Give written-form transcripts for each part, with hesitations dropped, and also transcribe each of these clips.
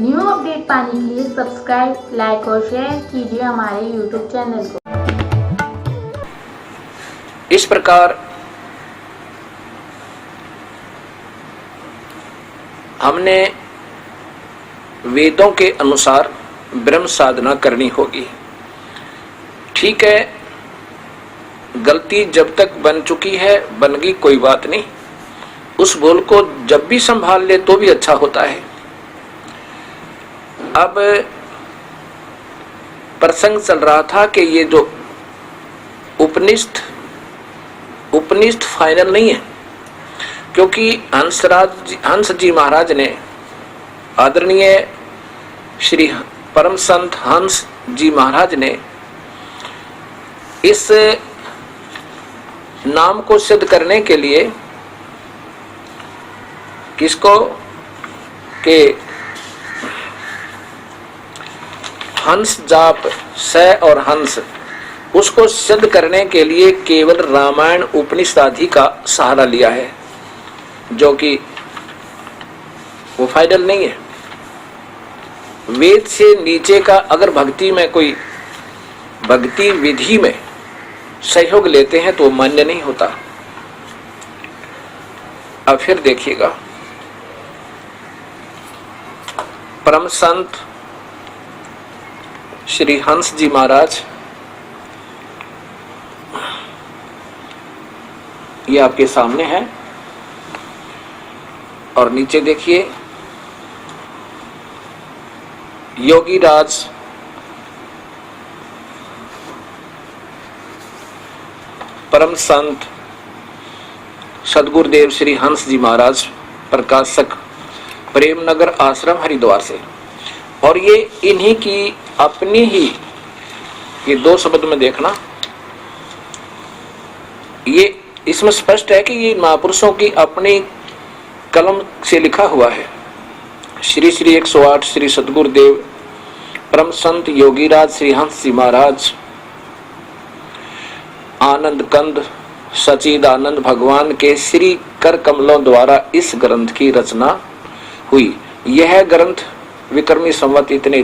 New update पाने के लिए सब्सक्राइब, लाइक और शेयर कीजिए हमारे यूट्यूब चैनल को। इस प्रकार हमने वेदों के अनुसार ब्रह्म साधना करनी होगी। ठीक है, गलती जब तक बन चुकी है बन गई, कोई बात नहीं। उस भूल को जब भी संभाल ले तो भी अच्छा होता है। अब प्रसंग चल रहा था कि ये जो उपनिषद फाइनल नहीं है, क्योंकि हंस जी महाराज ने, आदरणीय श्री परम संत हंस जी महाराज ने इस नाम को सिद्ध करने के लिए किसको के हंस जाप स और हंस, उसको सिद्ध करने के लिए केवल रामायण उपनिषद आदि का सहारा लिया है, जो कि वो फाइनल नहीं है। वेद से नीचे का अगर भक्ति में कोई भक्ति विधि में सहयोग लेते हैं तो मान्य नहीं होता। अब फिर देखिएगा, परम संत श्री हंस जी महाराज, ये आपके सामने है, और नीचे देखिए योगी राज परम संत सदगुरुदेव श्री हंस जी महाराज, प्रकाशक प्रेमनगर आश्रम हरिद्वार से। और ये इन्हीं की अपनी ही, ये दो शब्द में देखना, ये इसमें स्पष्ट है कि ये महापुरुषों की अपनी कलम से लिखा हुआ है। श्री श्री 108 श्री सदगुरुदेव परम संत योगीराज श्री हंस जी महाराज आनंद कंद सचिदानंद भगवान के श्री कर कमलों द्वारा इस ग्रंथ की रचना हुई। यह ग्रंथ विक्रमी संवत इतने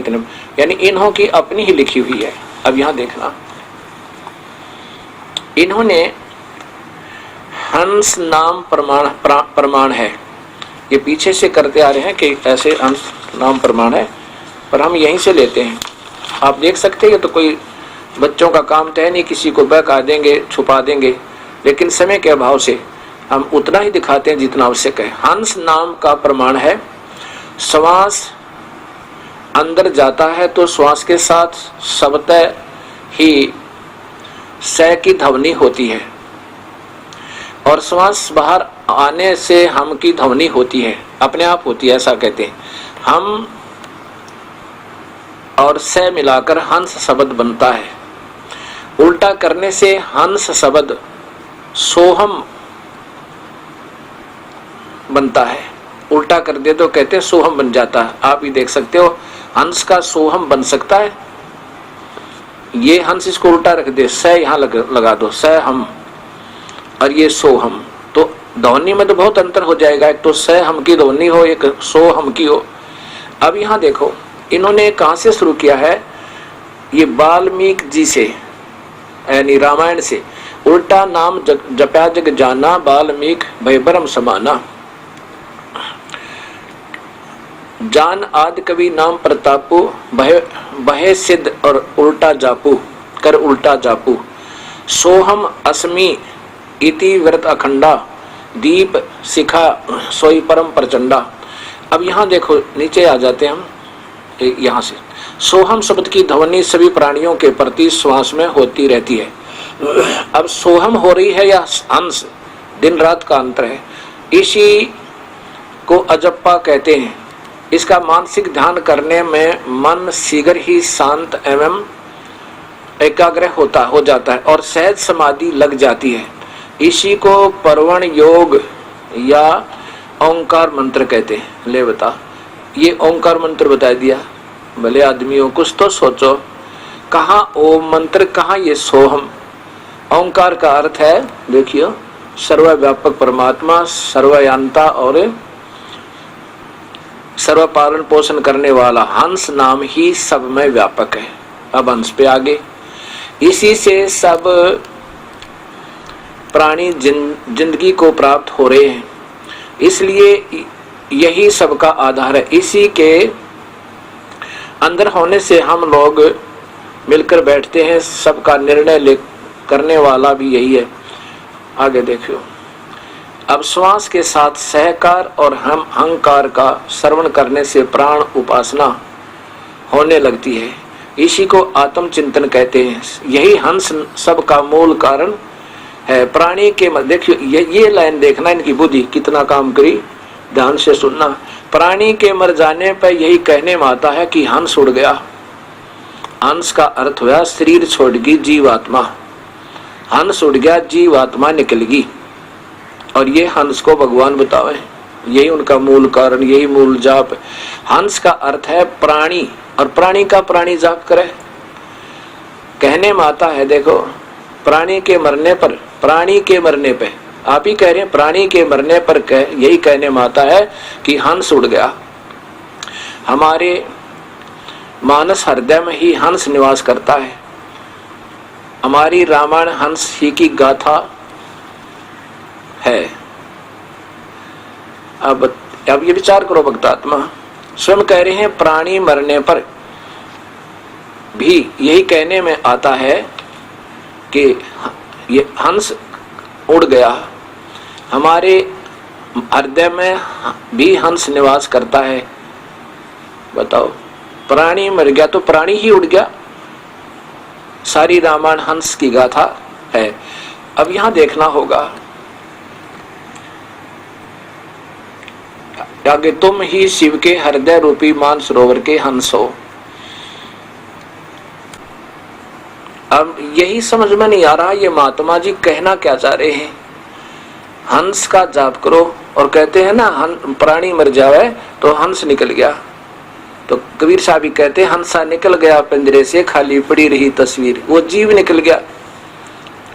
यानी इन्हों की अपनी ही लिखी हुई है। अब यहां देखना, इन्होंने हंस नाम प्रमाण है, ये पीछे से करते आ रहे हैं कि ऐसे हंस नाम प्रमाण है, पर हम यहीं से लेते हैं। आप देख सकते हैं, तो कोई बच्चों का काम तो है नहीं, किसी को बहका देंगे, छुपा देंगे, लेकिन समय के अभाव से हम उतना ही दिखाते हैं जितना आवश्यक है। हंस नाम का प्रमाण है, श्वास अंदर जाता है तो श्वास के साथ स्वतः ही स की ध्वनि होती है, और श्वास बाहर आने से हम की ध्वनि होती है, अपने आप होती है, ऐसा कहते हैं। हम और स मिलाकर हंस शब्द बनता है। उल्टा करने से हंस शब्द सोहम बनता है। उल्टा कर दे तो कहते हैं सोहम बन जाता है। आप ही देख सकते हो, हंस का सोहम बन सकता है। ये हंस, इसको उल्टा रख दे, स यहाँ लगा दो, स हम, और ये सोहम, तो ध्वनि में तो बहुत अंतर हो जाएगा। एक तो स हम की ध्वनि हो, एक सो हम की हो। अब यहाँ देखो, इन्होंने कहाँ से शुरू किया है, ये वाल्मीकि जी से, यानी रामायण से। उल्टा नाम जपया जग जाना, वाल्मीकि भय भरम समाना। जान आदि कवि नाम प्रतापु, भय सिद्ध और उल्टा जापू, कर उल्टा जापू। सोहम अस्मि इति व्रत अखंडा, दीप शिखा सोई परम प्रचंडा। अब यहाँ देखो, नीचे आ जाते हैं हम, यहाँ से सोहम शब्द की ध्वनि सभी प्राणियों के प्रति श्वास में होती रहती है। अब सोहम हो रही है या हंस, दिन रात का अंतर है। इसी को अजप्पा कहते हैं। इसका मानसिक ध्यान करने में मन शीघ्र ही शांत एवं एकाग्र हो जाता है और सहज समाधि लग जाती है। इसी को परवण योग या ओंकार मंत्र कहते हैं। ले बता, ये ओंकार मंत्र बता दिया। भले आदमियों, कुछ तो सोचो, कहाँ ओम मंत्र, कहाँ ये सोहम। ओंकार का अर्थ है, देखियो, सर्वव्यापक परमात्मा, सर्वयान्ता और सर्व पालन पोषण करने वाला हंस नाम ही सब में व्यापक है। अब हंस पे आगे, इसी से सब प्राणी जिंदगी को प्राप्त हो रहे हैं, इसलिए यही सबका आधार है। इसी के अंदर होने से हम लोग मिलकर बैठते हैं, सबका निर्णय करने वाला भी यही है। आगे देखियो, अब श्वास के साथ सहकार और हम अहंकार का श्रवण करने से प्राण उपासना होने लगती है, इसी को आत्मचिंतन कहते हैं। यही हंस सबका मूल कारण है। प्राणी के देखियो, ये लाइन देखना, इनकी बुद्धि कितना काम करी, ध्यान से सुनना। प्राणी के मर जाने पर यही कहने में आता है कि हंस उड़ गया। हंस का अर्थ हुआ शरीर छोड़ गई जीवात्मा, हंस उड़ गया, जीवात्मा निकल गई। और ये हंस को भगवान बतावे, यही उनका मूल कारण, यही मूल जाप। हंस का अर्थ है प्राणी, और प्राणी का प्राणी जाप करे, कहने में आता है। देखो, प्राणी के मरने पर, प्राणी के मरने पे, आप ही कह रहे हैं, प्राणी के मरने पर यही कहने में आता है कि हंस उड़ गया। हमारे मानस हृदय में ही हंस निवास करता है। हमारी रामायण हंस ही की गाथा है। अब ये विचार करो, भक्तात्मा स्वयं कह रहे हैं, प्राणी मरने पर भी यही कहने में आता है कि ये हंस उड़ गया। हमारे हृदय में भी हंस निवास करता है। बताओ, प्राणी मर गया तो प्राणी ही उड़ गया। सारी रामायण हंस की गाथा है। अब यहां देखना होगा आगे, तुम ही शिव के हृदय रूपी मानसरोवर के हंस हो। अब यही समझ में नहीं आ रहा, ये महात्मा जी कहना क्या चाह रहे हैं। हंस का जाप करो, और कहते हैं ना, प्राणी मर जावे तो हंस निकल गया। तो कबीर साहब भी कहते हैं, हंसा निकल गया पिंजरे से, खाली पड़ी रही तस्वीर। वो जीव निकल गया,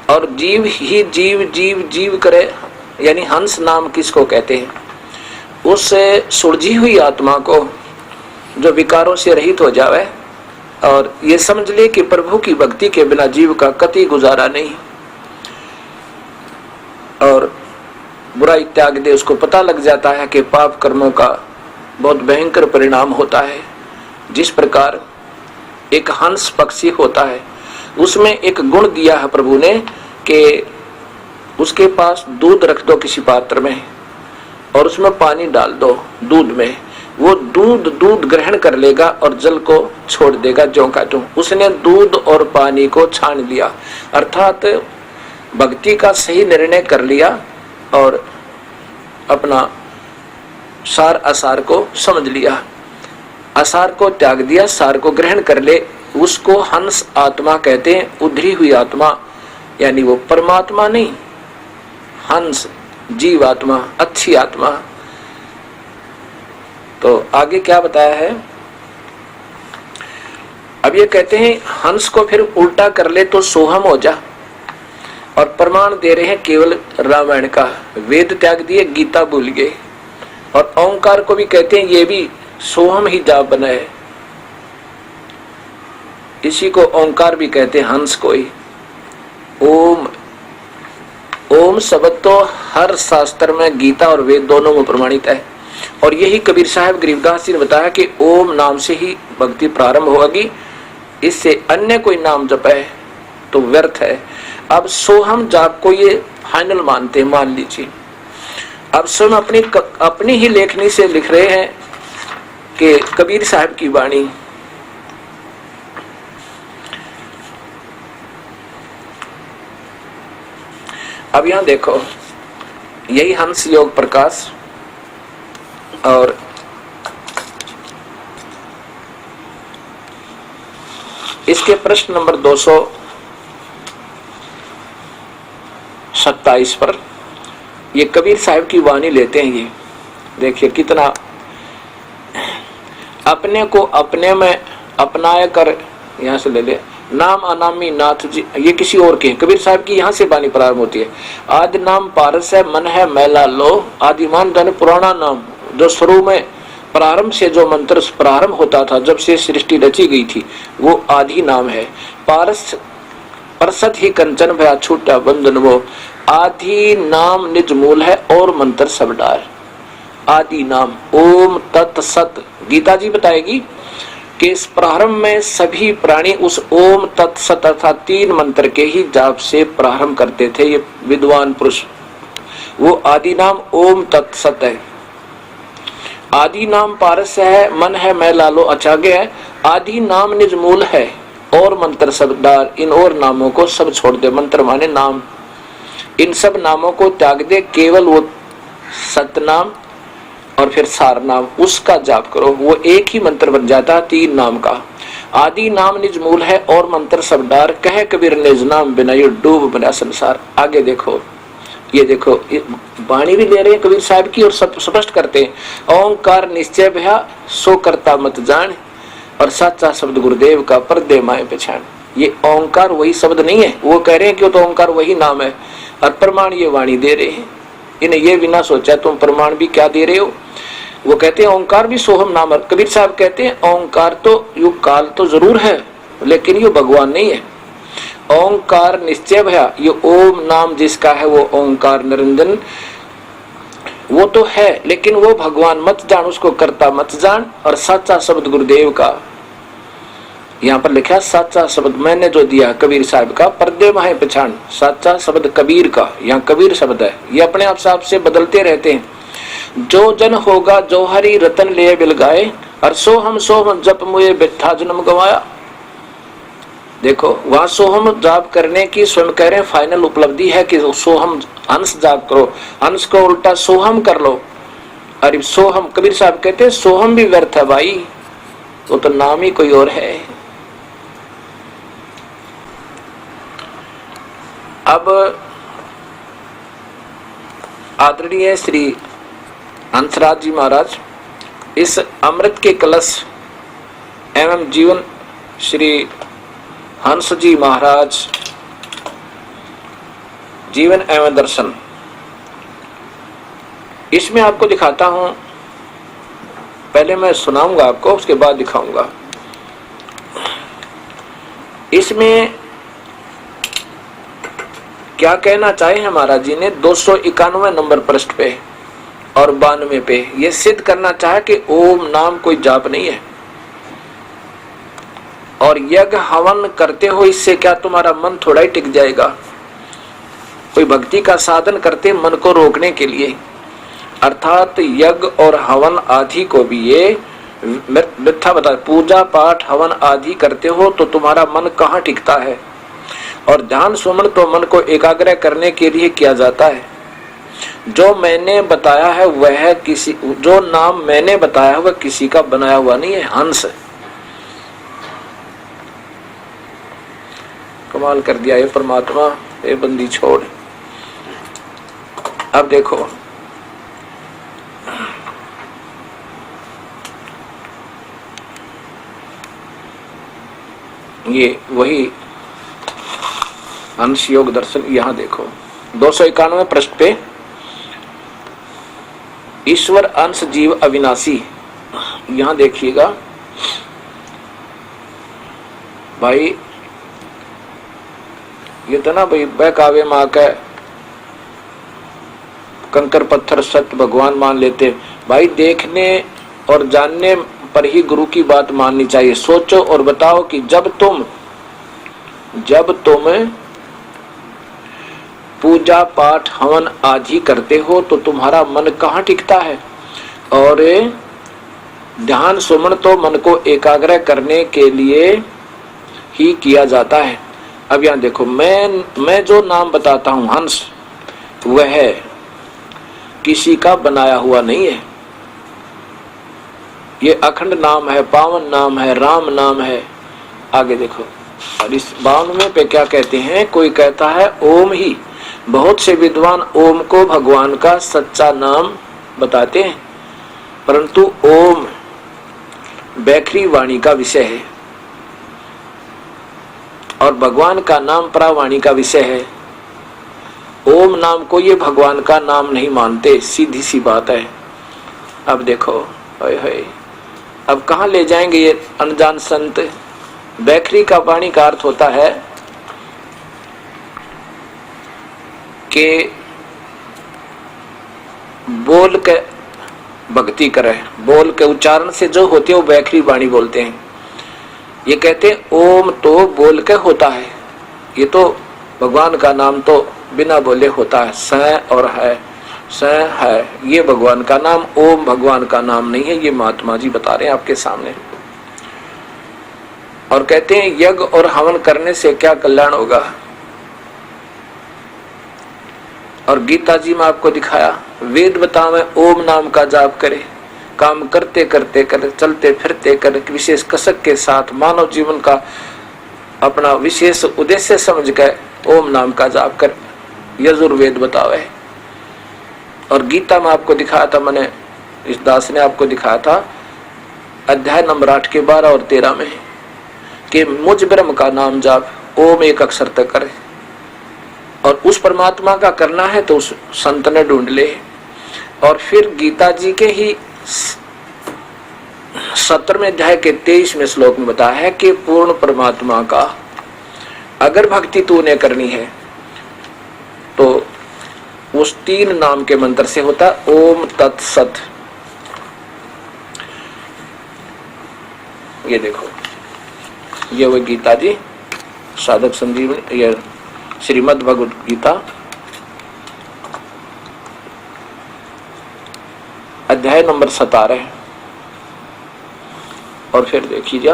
और जीव ही जीव जीव जीव करे, यानी हंस नाम किसको कहते हैं? उस सुलझी हुई आत्मा को जो विकारों से रहित हो जावे, और ये समझ ले कि प्रभु की भक्ति के बिना जीव का कति गुजारा नहीं, और बुराई त्याग दे। उसको पता लग जाता है कि पाप कर्मों का बहुत भयंकर परिणाम होता है। जिस प्रकार एक हंस पक्षी होता है, उसमें एक गुण दिया है प्रभु ने कि उसके पास दूध रख दो किसी पात्र में, और उसमें पानी डाल दो दूध में, वो दूध ग्रहण कर लेगा और जल को छोड़ देगा ज्यों का त्यों। उसने दूध और पानी को छान लिया, अर्थात भक्ति का सही निर्णय कर लिया और अपना सार असार को समझ लिया, असार को त्याग दिया, सार को ग्रहण कर ले। उसको हंस आत्मा कहते हैं, उधरी हुई आत्मा, यानी वो परमात्मा नहीं, हंस जीव आत्मा, अच्छी आत्मा। तो आगे क्या बताया है? अब ये कहते हैं हंस को फिर उल्टा कर ले तो सोहम हो जा, और प्रमाण दे रहे हैं केवल रामायण का। वेद त्याग दिए, गीता भूल गए, और ओंकार को भी कहते हैं ये भी सोहम ही जाप बना है। इसी को ओंकार भी कहते हैं, हंस को ही। ओम, ओम शब्द तो हर शास्त्र में, गीता और वेद दोनों में प्रमाणित है। और यही कबीर साहब गरीबदास जी ने बताया कि ओम नाम से ही भक्ति प्रारंभ होगी, इससे अन्य कोई नाम जप है तो व्यर्थ है। अब सोहम जाप को ये फाइनल मानते हैं, मान लीजिए। अब स्वयं अपनी ही लेखनी से लिख रहे हैं कि कबीर साहब की वाणी, अब यहां देखो, यही हंस योग प्रकाश, और इसके प्रश्न नंबर 227 पर ये कबीर साहब की वाणी लेते हैं। ये देखिए कितना अपने को अपने में अपनाया कर, यहां से ले ले, नाम अनामी नाथ जी, ये किसी और के, कबीर साहब की यहाँ से वाणी प्रारंभ होती है। आदि नाम पारस है, मन है मैला लो, आदिमान धन पुराना नाम, जो शुरू में प्रारंभ से जो मंत्र प्रारंभ होता था, जब से सृष्टि रची गई थी, वो आदि नाम है। पारस परसत ही कंचन भया छूटा बंधन, वो आदि नाम निज मूल है और मंत्र सब डार। आदि नाम ओम तत् सत, गीता जी बताएगी कि इस प्रारंभ में सभी प्राणी उस ओम तत् सत अर्थात 3 मंत्र के ही जाप से प्रारंभ करते थे। ये विद्वान पुरुष, वो आदि नाम ओम तत् सत है। आदि नाम पारस्य है, मन है मैं लालो अचागे है। आदि नाम निज मूल है और मंत्र सब डार। इन और नामों को सब छोड़ दे, मंत्र माने नाम, इन सब नामों को त्याग दे, केवल वो सतनाम और फिर सार नाम, उसका जाप करो। वो एक ही मंत्र बन जाता है 3 नाम का। आदि नाम निज मूल है और मंत्र सब डार, कहे कबीर निज नाम बिना यो डूब बना संसार। आगे देखो, ये देखो वाणी भी ले रहे हैं कबीर साहब की और सब स्पष्ट करते हैं। ओंकार निश्चय भया सो करता मत जान, और सच्चा शब्द गुरुदेव का पर्दे माए पहचान। ये ओंकार वही शब्द नहीं है, वो कह रहे हैं कि तो ओंकार वही नाम है, और प्रमाण ये वाणी दे रहे हैं। इन्हें ये बिना सोचा तुम प्रमाण भी क्या दे रहे हो। वो कहते हैं ओंकार भी सोहम नाम है। कबीर साहब कहते हैं ओंकार तो यु काल तो जरूर है, लेकिन ये भगवान नहीं है। ओंकार निश्चय भया, ये ओम नाम जिसका है वो ओंकार निरंजन, वो तो है, लेकिन वो भगवान मत जान, उसको करता मत जान। और सच्चा शब्द गुरुदेव का, यहाँ पर लिखा सच्चा शब्द मैंने जो दिया कबीर साहब का, पर्दे माहे पहचान। सच्चा शब्द कबीर का, यहाँ कबीर शब्द है, ये अपने आप साहब से बदलते रहते हैं। जो जन होगा जो हरि रतन ले बिल गाए, और सोहम सोहम जप मुए बिठा जन्म गवाया। देखो वहां सोहम जाप करने की स्वयं कह रहे हैं फाइनल उपलब्धि है कि सोहम अंश जाप करो, अंश को उल्टा सोहम कर लो। अरे सोहम, कबीर साहब कहते हैं सोहम भी व्यर्थ है भाई, वो तो नाम ही कोई और है। अब आदरणीय श्री हंसराज जी महाराज इस अमृत के कलश एवं जीवन श्री हंस जी महाराज जीवन एवं दर्शन, इसमें आपको दिखाता हूं। पहले मैं सुनाऊंगा आपको, उसके बाद दिखाऊंगा। इसमें क्या कहना चाहे महाराज जी ने 291 नंबर पृष्ठ पे और 92 पे ये सिद्ध करना चाहे कि ओम नाम कोई जाप नहीं है। और यज्ञ हवन करते हो इससे क्या तुम्हारा मन थोड़ा ही टिक जाएगा। कोई भक्ति का साधन करते मन को रोकने के लिए, अर्थात यज्ञ और हवन आदि को भी ये मिथ्या बता। पूजा पाठ हवन आदि करते हो तो तुम्हारा मन कहाँ टिकता है। और ध्यान सुमन तो मन को एकाग्र करने के लिए किया जाता है। जो मैंने बताया है वह किसी, जो नाम मैंने बताया है वह किसी का बनाया हुआ नहीं है। हंस कमाल कर दिया ये परमात्मा, ये बंदी छोड़। अब देखो ये वही अंश योग दर्शन, यहां देखो 291 पृष्ठ पे ईश्वर अंश जीव अविनाशी। यहां देखिएगा भाई, ये तो ना भाई बहकावे माँ का कंकर पत्थर सत्य भगवान मान लेते भाई। देखने और जानने पर ही गुरु की बात माननी चाहिए। सोचो और बताओ कि जब तुम पूजा पाठ हवन आदि करते हो तो तुम्हारा मन कहाँ टिकता है। और ध्यान सुमन तो मन को एकाग्र करने के लिए ही किया जाता है। अब यहाँ देखो मैं जो नाम बताता हूँ हंस, वह किसी का बनाया हुआ नहीं है। ये अखंड नाम है, पावन नाम है, राम नाम है। आगे देखो और इस 92 पे क्या कहते हैं। कोई कहता है ओम ही, बहुत से विद्वान ओम को भगवान का सच्चा नाम बताते हैं, परंतु ओम बैखरी वाणी का विषय है और भगवान का नाम परावाणी का विषय है। ओम नाम को ये भगवान का नाम नहीं मानते, सीधी सी बात है। अब देखो हाय हाय, अब कहाँ ले जाएंगे ये अनजान संत। बैखरी का वाणी का अर्थ होता है कि बोल के भक्ति करे, बोल के उच्चारण से जो होती है वो बैखरी वाणी बोलते हैं। ये कहते हैं ओम तो बोल के होता है, ये तो भगवान का नाम तो बिना बोले होता है। स और है, स है, ये भगवान का नाम, ओम भगवान का नाम नहीं है। ये महात्मा जी बता रहे हैं आपके सामने। और कहते हैं यज्ञ और हवन करने से क्या कल्याण होगा। और गीता जी में आपको दिखाया, वेद बतावे ओम नाम का जाप करे, काम करते करते कर, चलते फिरते कर, विशेष कसक के साथ मानव जीवन का अपना विशेष उद्देश्य समझ कर ओम नाम का जाप कर, यजुर्वेद बतावे। और गीता में आपको दिखाया था, मैंने इस दास ने आपको दिखाया था अध्याय नंबर 8 के 12 और 13 में कि मुझ ब्रह्म का नाम जाप, ओम एक अक्षर तक करे। और उस परमात्मा का करना है तो उस संत ने ढूंढ ले। और फिर गीता जी के ही 17वें अध्याय के 23वें श्लोक में बताया है कि पूर्ण परमात्मा का अगर भक्ति तूने करनी है तो उस 3 नाम के मंत्र से होता ओम तत्सत। ये देखो, ये वो गीता जी साधक संजीवनी, ये श्रीमद् भगवद गीता अध्याय नंबर 17। और फिर देखिए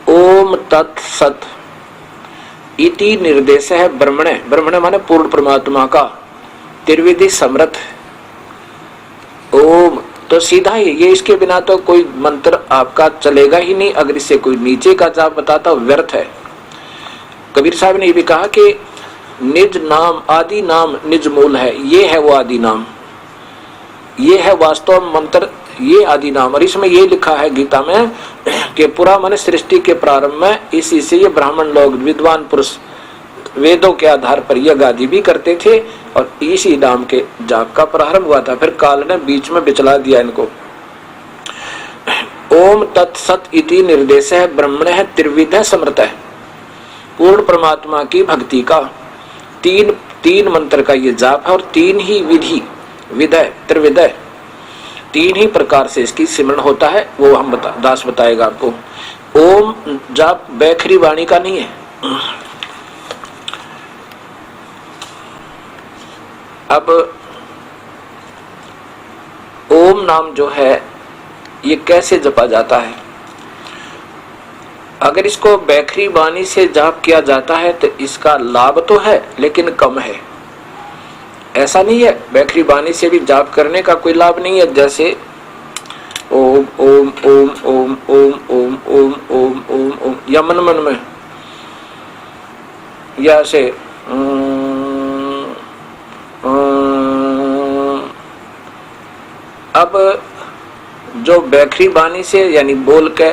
ओम तत्सत इति निर्देश है ब्रह्मणे, ब्रह्मणे माने पूर्ण परमात्मा का, त्रिविधि समर्थ ओम। तो सीधा ही ये, इसके बिना तो कोई मंत्र आपका चलेगा ही नहीं। अगर इससे कोई नीचे का जाप बताता व्यर्थ है। कबीर साहब ने ये भी कहा कि निज नाम आदि नाम निज मूल है, ये है वो आदि नाम, ये है वास्तव मंत्र, ये आदि नाम। और इसमें ये लिखा है गीता में कि पूरा मन सृष्टि के प्रारंभ में इसी से ये ब्राह्मण लोग विद्वान पुरुष वेदों के आधार पर यज्ञ आदि भी करते थे और इसी नाम के जाप का प्रारंभ हुआ था। फिर काल ने बीच में बिचला दिया इनको। ओम तत्सत इति निर्देश है ब्रह्मण है त्रिविध समर्थ है, पूर्ण परमात्मा की भक्ति का तीन मंत्र का ये जाप है। और 3 ही विधि, विधय त्रिविधय, 3 ही प्रकार से इसकी सिमरण होता है। वो हम दास बताएगा आपको। ओम जाप बैखरी वाणी का नहीं है। अब ओम नाम जो है ये कैसे जपा जाता है। अगर इसको बैखरी वाणी से जाप किया जाता है तो इसका लाभ तो है लेकिन कम है। ऐसा नहीं है बैखरी वाणी से भी जाप करने का कोई लाभ नहीं है। जैसे ओम ओम ओम ओम ओम ओम ओम ओम ओम ओम या मन मन में, या से अब जो बैखरी वाणी से यानी बोल के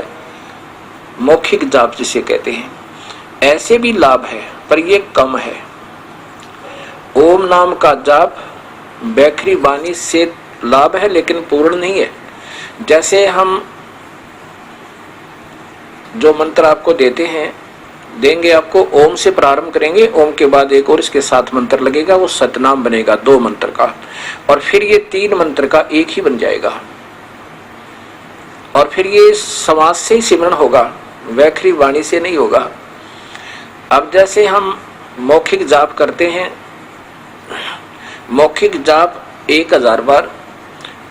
मौखिक जाप जिसे कहते हैं, ऐसे भी लाभ है पर ये कम है। ओम नाम का जाप बैखरी वाणी से लाभ है लेकिन पूर्ण नहीं है। जैसे हम जो मंत्र आपको देंगे आपको, ओम से प्रारंभ करेंगे, ओम के बाद एक और इसके साथ मंत्र लगेगा, वो सतनाम बनेगा 2 मंत्र का, और फिर ये 3 मंत्र का एक ही बन जाएगा। और फिर ये समाज से ही सिमरण होगा, बैखरी वाणी से नहीं होगा। अब जैसे हम मौखिक जाप करते हैं, मौखिक जाप 1000 बार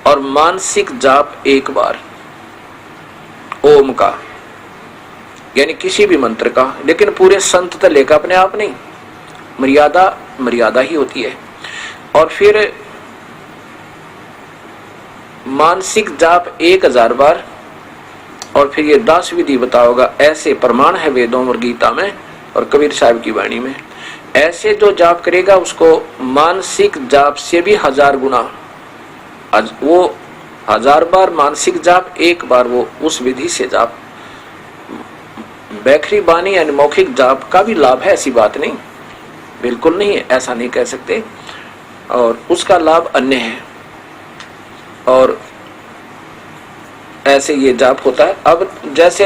और मानसिक जाप 1 बार ओम का, यानी किसी भी मंत्र का, लेकिन पूरे संत तो लेकर अपने आप नहीं, मर्यादा ही होती है। और फिर मानसिक जाप 1000 बार, और फिर ये 10 विधि बताओगा। ऐसे प्रमाण है वेदों और गीता में और कबीर साहब की वाणी में। ऐसे जो जाप करेगा उसको मानसिक जाप से भी 1000 गुना, वो 1000 बार मानसिक जाप, 1 बार वो उस विधि से जाप। बैखरी वाणी यानी मौखिक जाप का भी लाभ है, ऐसी बात नहीं, बिल्कुल नहीं है, ऐसा नहीं कह सकते। और उसका लाभ अन्य है। और ऐसे ये जाप होता है। अब जैसे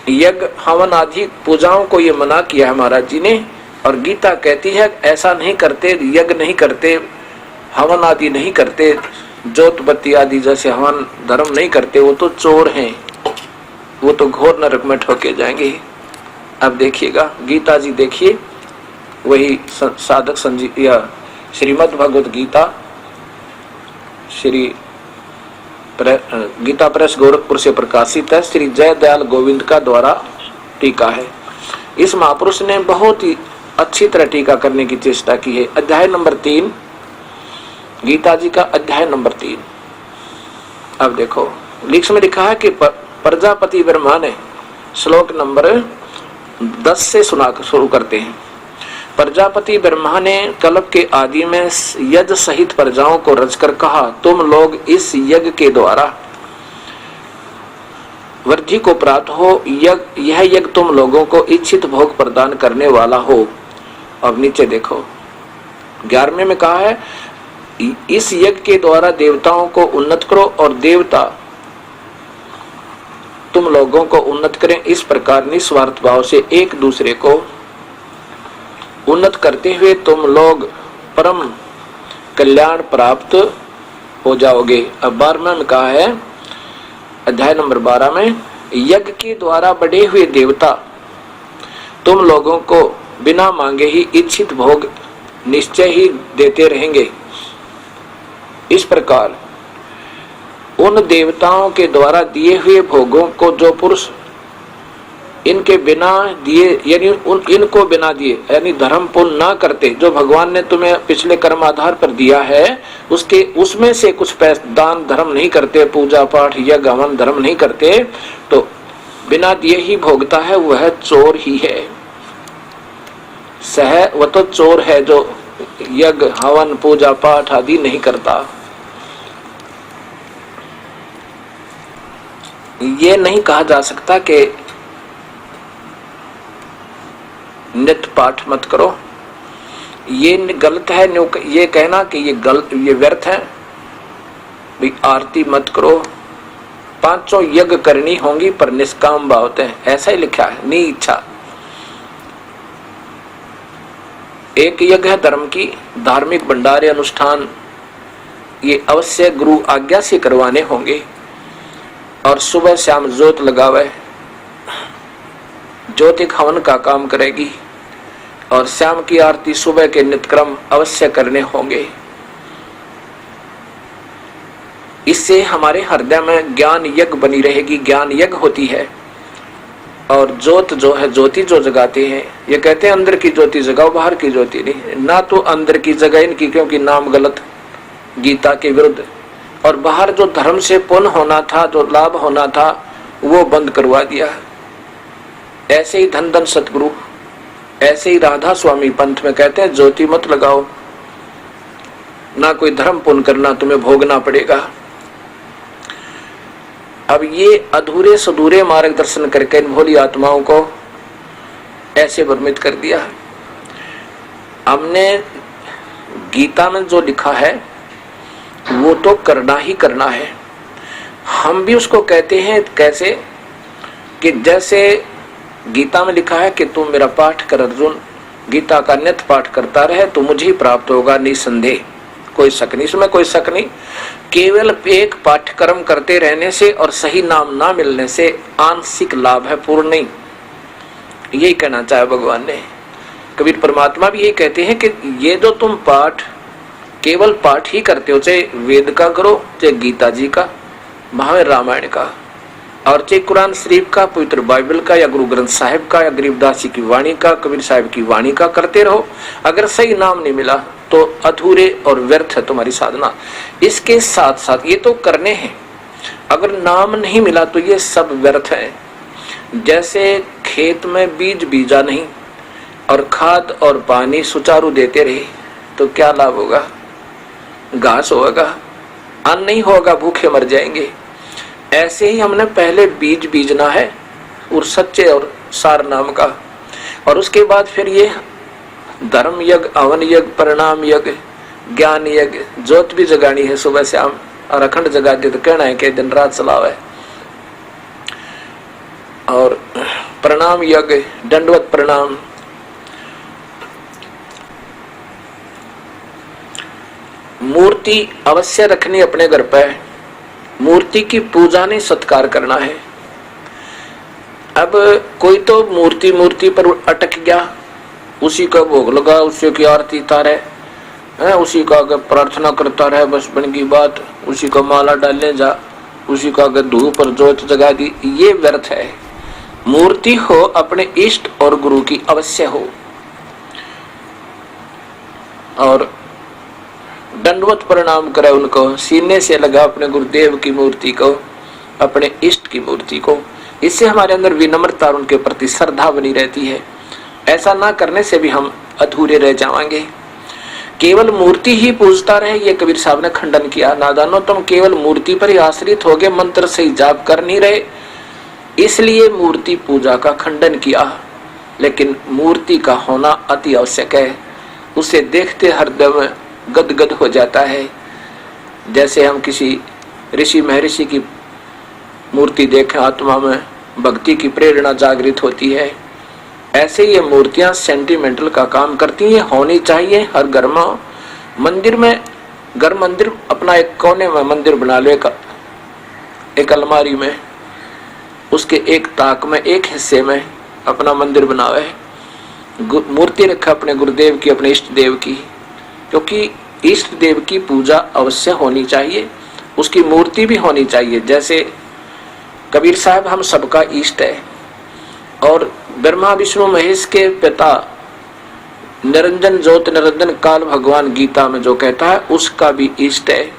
यज्ञ हवन आदि पूजाओं को ये मना किया है महाराज जी ने, और गीता कहती है ऐसा नहीं करते, यज्ञ नहीं करते, हवन आदि नहीं करते, जोत बत्ती आदि जैसे हवन धर्म नहीं करते, वो तो चोर हैं, वो तो घोर नरक में ठोके जाएंगे। अब देखिएगा गीता जी, देखिए वही साधक संजीव या श्रीमद् भगवत गीता, श्री गीता प्रेस गोरखपुर से प्रकाशित है, श्री जय दयाल गोविंद का द्वारा टीका है। इस महापुरुष ने बहुत ही अच्छी तरह टीका करने की चेष्टा की है। अध्याय नंबर 3, गीता जी का अध्याय नंबर 3। अब देखो लिख में लिखा है कि प्रजापति ब्रह्मा ने, श्लोक नंबर 10 से सुना शुरू करते हैं। प्रजापति ब्रह्मा ने कल्प के आदि में यज्ञ सहित प्रजाओं को रचकर कहा, तुम लोग इस यज्ञ के द्वारा वृद्धि को प्राप्त हो, यह यज्ञ तुम लोगों को इच्छित भोग प्रदान करने वाला हो। अब नीचे देखो 11वें में कहा है, इस यज्ञ के द्वारा देवताओं को उन्नत करो और देवता तुम लोगों को उन्नत करें। इस प्रकार निस्वार्थ भाव से एक दूसरे को उन्नत करते हुए तुम लोग परम कल्याण प्राप्त हो जाओगे। अब 12वें में कहा है, अध्याय नंबर 12 में, यज्ञ के द्वारा बढ़े हुए देवता तुम लोगों को बिना मांगे ही इच्छित भोग निश्चय ही देते रहेंगे। इस प्रकार उन देवताओं के द्वारा दिए हुए भोगों को जो पुरुष इनके बिना दिए यानी इनको बिना दिए यानी धर्म पुण्य ना करते, जो भगवान ने तुम्हें पिछले कर्म आधार पर दिया है उसमें से कुछ पैसा दान धर्म नहीं करते, पूजा पाठ या हवन धर्म नहीं करते, तो बिना दिए ही भोगता है, वह चोर ही है। वह तो चोर है जो यज्ञ हवन पूजा पाठ आदि नहीं करता। ये नहीं कहा जा सकता कि नित्य पाठ मत करो, ये गलत है। ये कहना कि ये व्यर्थ है, भी आरती मत करो, 5 यज्ञ करनी होंगी पर निष्काम भाव होते हैं, ऐसा ही लिखा है, नहीं इच्छा। एक यज्ञ है धर्म की, धार्मिक भंडारे अनुष्ठान ये अवश्य गुरु आज्ञा से करवाने होंगे, और सुबह शाम जोत लगावे, ज्योति हवन का काम करेगी, और शाम की आरती सुबह के नित्यक्रम अवश्य करने होंगे। इससे हमारे हृदय में ज्ञान यज्ञ बनी रहेगी, ज्ञान यज्ञ होती है। और ज्योत जो है, ज्योति जो जगाते हैं, ये कहते हैं अंदर की ज्योति जगाओ, बाहर की ज्योति नहीं, ना तो अंदर की जगह इनकी, क्योंकि नाम गलत गीता के विरुद्ध, और बाहर जो धर्म से पुण्य होना था, जो लाभ होना था, वो बंद करवा दिया। ऐसे ही धन धन सतगुरु, ऐसे ही राधा स्वामी पंथ में कहते हैं ज्योति मत लगाओ, ना कोई धर्म पुण्य करना, तुम्हें भोगना पड़ेगा। अब ये अधूरे सधूरे मार्गदर्शन करके इन भोली आत्माओं को ऐसे भ्रमित कर दिया। हमने गीता में जो लिखा है वो तो करना ही करना है। हम भी उसको कहते हैं कैसे, कि जैसे गीता में लिखा है कि तुम मेरा पाठ कर अर्जुन, गीता का नित्य पाठ करता रहे तो मुझे ही प्राप्त होगा निसंदेह, कोई शक नहीं, इसमें कोई शक नहीं। केवल एक पाठ्यक्रम करते रहने से और सही नाम ना मिलने से आंशिक लाभ है, पूर्ण नहीं। यही कहना चाहे भगवान ने। कबीर परमात्मा भी यही कहते हैं कि ये जो तुम पाठ केवल पाठ ही करते हो, चाहे वेद का करो, चाहे गीता जी का, महावीर रामायण का, और चाहे कुरान शरीफ का, पवित्र बाइबल का, या गुरु ग्रंथ साहिब का, या गरीबदास जी की वाणी का, कबीर साहिब की वाणी का करते रहो। अगर सही नाम नहीं मिला तो अधूरे और व्यर्थ है तुम्हारी साधना। इसके साथ साथ ये तो करने हैं, अगर नाम नहीं मिला तो ये सब व्यर्थ है। जैसे खेत में बीज बीजा नहीं और खाद और पानी सुचारू देते रहे तो क्या लाभ होगा? घास होगा, अन्न नहीं होगा, भूखे मर जाएंगे। ऐसे ही हमने पहले बीज बीजना है और सच्चे और सार नाम का, और उसके बाद फिर ये धर्म यज्ञ, हवन यज्ञ, परिणाम यज्ञ, ज्ञान यज्ञ, ज्योत भी जगानी है सुबह शाम, और अखंड जगा दे तो कहना है कि दिन रात चलावे। और प्रणाम यज्ञ, दंडवत प्रणाम। मूर्ति अवश्य रखनी अपने घर पे, मूर्ति की पूजा नहीं सत्कार करना है। अब कोई तो मूर्ति पर अटक गया, उसी का भोग लगा, उसी की आरती तारे, उसी का अगर प्रार्थना करता रहे, बस बन की बात, उसी का माला डालने जा, उसी का अगर धूप पर जोत जगा दी, ये व्यर्थ है। मूर्ति हो अपने इष्ट और गुरु की अवश्य हो। और दंडवत प्रणाम करे उनको, सीने से लगा अपने गुरुदेव की मूर्ति को, अपने इष्ट की मूर्ति को। इससे हमारे अंदर विनम्रता और उनके प्रति श्रद्धा बनी रहती है। ऐसा ना करने से भी हम अधूरे रह जाएंगे। केवल मूर्ति ही पूजता रहे, ये कबीर साहब ने खंडन किया। नादानो, तुम केवल मूर्ति पर ही आश्रित हो गए, मंत्र से ही जाप कर नहीं रहे, इसलिए मूर्ति पूजा का खंडन किया। लेकिन मूर्ति का होना अति आवश्यक है, उसे देखते हृदय गदगद हो जाता है। जैसे हम किसी ऋषि महर्षि की मूर्ति देखें, आत्मा में भक्ति की प्रेरणा जागृत होती है। ऐसे ये मूर्तियां सेंटिमेंटल का काम करती हैं, होनी चाहिए हर घर में। मंदिर में, घर मंदिर अपना एक कोने में मंदिर बना लो, एक अलमारी में, उसके एक ताक में, एक हिस्से में अपना मंदिर बनावे, मूर्ति रखा अपने गुरुदेव की, अपने इष्ट देव की, क्योंकि इष्ट देव की पूजा अवश्य होनी चाहिए, उसकी मूर्ति भी होनी चाहिए। जैसे कबीर साहब हम सबका इष्ट है, और ब्रह्मा विष्णु महेश के पिता निरंजन ज्योत निरंजन काल भगवान गीता में जो कहता है, उसका भी इष्ट है।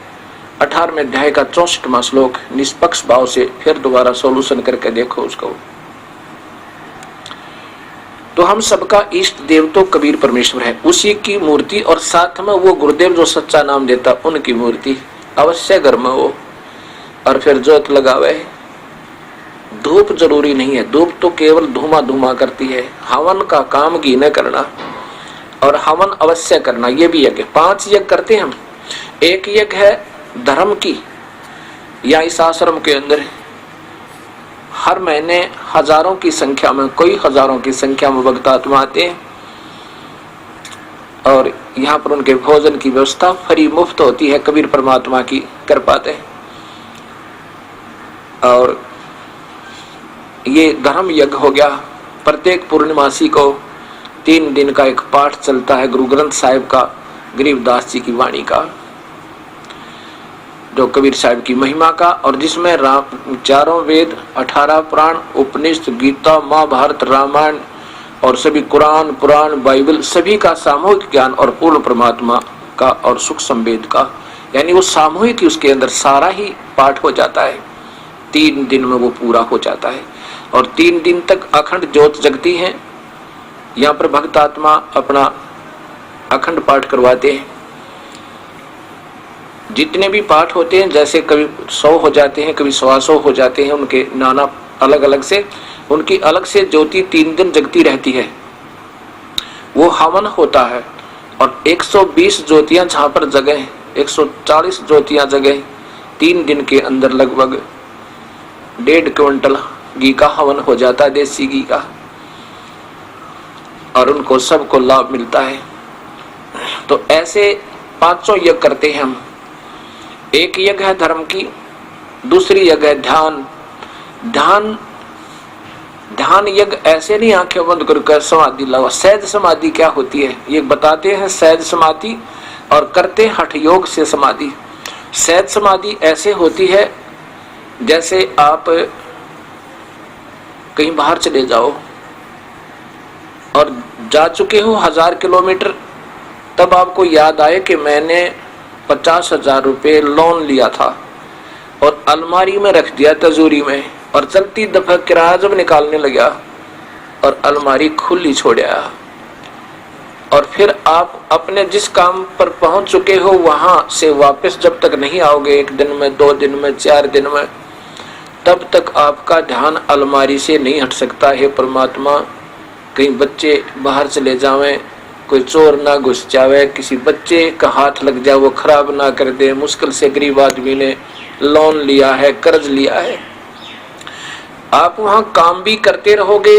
18वें अध्याय का 64वां श्लोक, निष्पक्ष भाव से फिर दोबारा सॉल्यूशन करके देखो उसको। तो हम सबका इष्ट देव तो कबीर परमेश्वर है, उसी की मूर्ति, और साथ में वो गुरुदेव जो सच्चा नाम देता, उनकी मूर्ति अवश्य घर में हो। और फिर ज्योत लगावे। धूप जरूरी नहीं है, धूप तो केवल धुआं धुआं करती है। हवन का काम घी न करना, और हवन अवश्य करना, ये भी यज्ञ। 5 यज्ञ करते हैं हम। एक यज्ञ है धर्म की, या इस आश्रम के अंदर हर महीने हजारों की संख्या में, कोई हजारों की संख्या में भक्त आत्मा आते हैं, और यहाँ पर उनके भोजन की व्यवस्था फ्री मुफ्त होती है, कबीर परमात्मा की कर पाते हैं। और ये धर्म यज्ञ हो गया। प्रत्येक पूर्णिमासी को 3 दिन का एक पाठ चलता है गुरु ग्रंथ साहिब का, गरीबदास जी की वाणी का, जो कबीर साहिब की महिमा का, और जिसमें 4 वेद, 18 पुराण, उपनिषद, गीता, महाभारत, रामायण और सभी कुरान, पुराण, बाइबल, सभी का सामूहिक ज्ञान और पूर्ण परमात्मा का और सुख संवेद का, यानी वो सामूहिक ही उसके अंदर सारा ही पाठ हो जाता है। 3 दिन में वो पूरा हो जाता है, और 3 दिन तक अखंड ज्योत जगती है। यहाँ पर भक्त आत्मा अपना अखंड पाठ करवाते हैं। जितने भी पाठ होते हैं, जैसे कभी 100 हो जाते हैं, कभी 125 हो जाते हैं, उनके नाना अलग अलग से, उनकी अलग से ज्योति 3 दिन जगती रहती है। वो हवन होता है, और 120 ज्योतियां जहां पर जगह, 140 ज्योतियां जगह 3 दिन के अंदर लगभग 1.5 क्विंटल घी का हवन हो जाता है, देसी घी का, और उनको सबको लाभ मिलता है। तो ऐसे 500 यज्ञ करते हैं हम। एक यज्ञ है धर्म की, दूसरी यज्ञ है ध्यान। ध्यान यज्ञ ऐसे नहीं आंखें बंद करके समाधि लगा। सहज समाधि क्या होती है ये बताते हैं। सहज समाधि और करते हठ योग से समाधि। सहज समाधि ऐसे होती है जैसे आप कहीं बाहर चले जाओ और जा चुके हो 1000 किलोमीटर, तब आपको याद आए कि मैंने 50,000 रुपये लोन लिया था और अलमारी में रख दिया तिजोरी में, और चलती दफा किराया जब निकालने लगा और अलमारी खुली छोड़ा, और फिर आप अपने जिस काम पर पहुंच चुके हो वहां से वापस जब तक नहीं आओगे, 1 दिन में, 2 दिन में, 4 दिन में, तब तक आपका ध्यान अलमारी से नहीं हट सकता है। परमात्मा, कहीं बच्चे बाहर चले जावें, कोई चोर ना घुस जावे, किसी बच्चे का हाथ लग जाए वो खराब ना कर दे, मुश्किल से गरीब आदमी ने लोन लिया है, कर्ज लिया है। आप वहां काम भी करते रहोगे,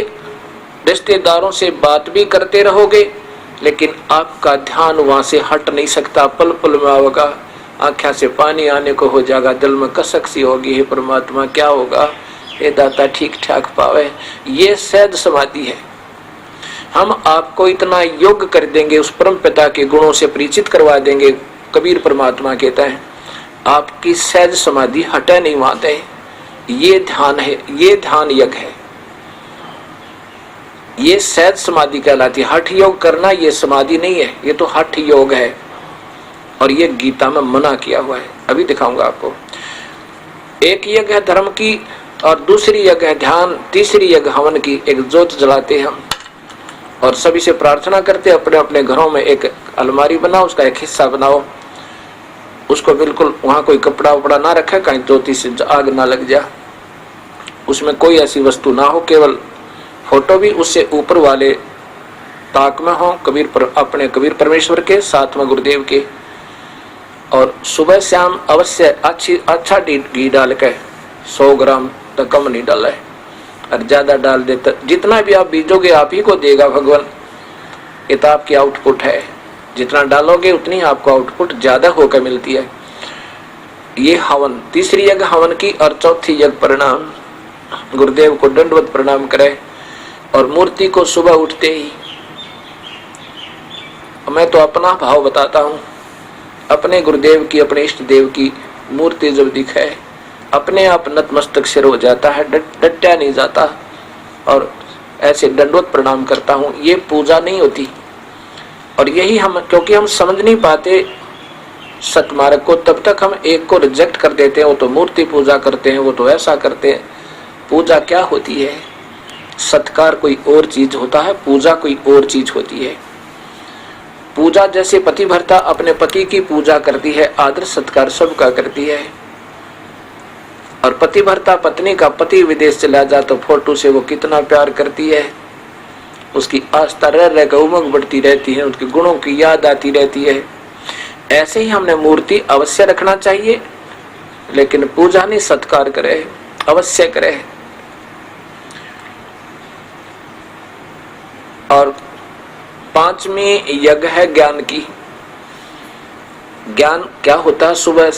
रिश्तेदारों से बात भी करते रहोगे, लेकिन आपका ध्यान वहां से हट नहीं सकता। पल पल में होगा, आंखों से पानी आने को हो जाएगा, दिल में कसक सी होगी, हे परमात्मा क्या होगा, हे दाता ठीक ठाक पावे। ये सहज समाधि है। हम आपको इतना योग्य कर देंगे, उस परम पिता के गुणों से परिचित करवा देंगे। कबीर परमात्मा कहता है आपकी सहज समाधि हटे नहीं माते। ये ध्यान है, ये ध्यान यज्ञ है, ये सहज समाधि कहलाती है। हठ योग करना ये समाधि नहीं है, ये तो हठ योग है, और ये गीता में मना किया हुआ है। अभी दिखाऊंगा आपको। एक यज्ञ है धर्म की, और दूसरी यज्ञ है ध्यान, तीसरी यज्ञ हवन की। एक ज्योत जलाते हम और सभी से प्रार्थना करते, अपने अपने घरों में एक अलमारी बनाओ, उसका एक हिस्सा बनाओ, उसको बिल्कुल वहां कोई कपड़ा उपड़ा ना रखे, कहीं ज्योति से आग ना लग जाए, उसमें कोई ऐसी वस्तु ना हो, केवल फोटो भी उससे ऊपर वाले ताक में हो, अपने कबीर परमेश्वर के, साथ में गुरुदेव के। और सुबह शाम अवश्य अच्छा घी डाल के, 100 ग्राम तो कम नहीं डाला है, और ज्यादा डाल देता, जितना भी आप बीजोगे आप ही को देगा भगवान। ये तो आपकी आउटपुट है, जितना डालोगे उतनी आपको आउटपुट ज्यादा होकर मिलती है। ये हवन, तीसरी यज्ञ हवन की, और चौथी यज्ञ प्रणाम। गुरुदेव को दंडवत प्रणाम करे, और मूर्ति को सुबह उठते ही, मैं तो अपना भाव बताता हूँ, अपने गुरुदेव की, अपने इष्ट देव की मूर्ति जब दिखे, अपने आप नतमस्तक सिर हो जाता है, डटा नहीं जाता, और ऐसे दंडवत प्रणाम करता हूँ। ये पूजा नहीं होती। और यही हम, क्योंकि हम समझ नहीं पाते सतमार्ग को, तब तक हम एक को रिजेक्ट कर देते हैं। वो तो मूर्ति पूजा करते हैं, वो तो ऐसा करते हैं। पूजा क्या होती है? सत्कार कोई और चीज होता है, पूजा कोई और चीज होती है। पूजा जैसे पतिव्रता अपने पति की पूजा करती है, आदर सत्कार सबका करती है। और पतिव्रता पत्नी का पति विदेश चला जा तो फोटो से वो कितना प्यार करती है, उसकी आस्था रह रहकर उमंग बढ़ती रहती है, उसके गुणों की याद आती रहती है। ऐसे ही हमने मूर्ति अवश्य रखना चाहिए, लेकिन पूजा नहीं, सत्कार करे, अवश्य करे। और पांचवी यज्ञ है ज्ञान की। ज्ञान क्या होता है? सुबह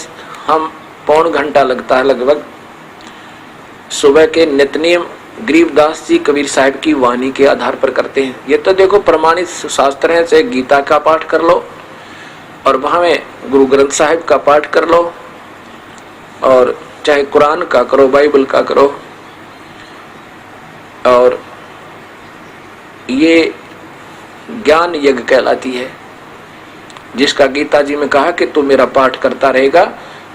हम 1.25 घंटा लगता है लगभग, सुबह के नित्यनेम गरीबदास जी कबीर साहब की वाणी के आधार पर करते हैं। ये तो देखो प्रमाणित शास्त्र है, चाहे गीता का पाठ कर लो, और वहां में गुरु ग्रंथ साहिब का पाठ कर लो, और चाहे कुरान का करो, बाइबल का करो। और ये ज्ञान यज्ञ कहलाती है, जिसका गीता जी में कहा कि तू मेरा पाठ करता रहेगा,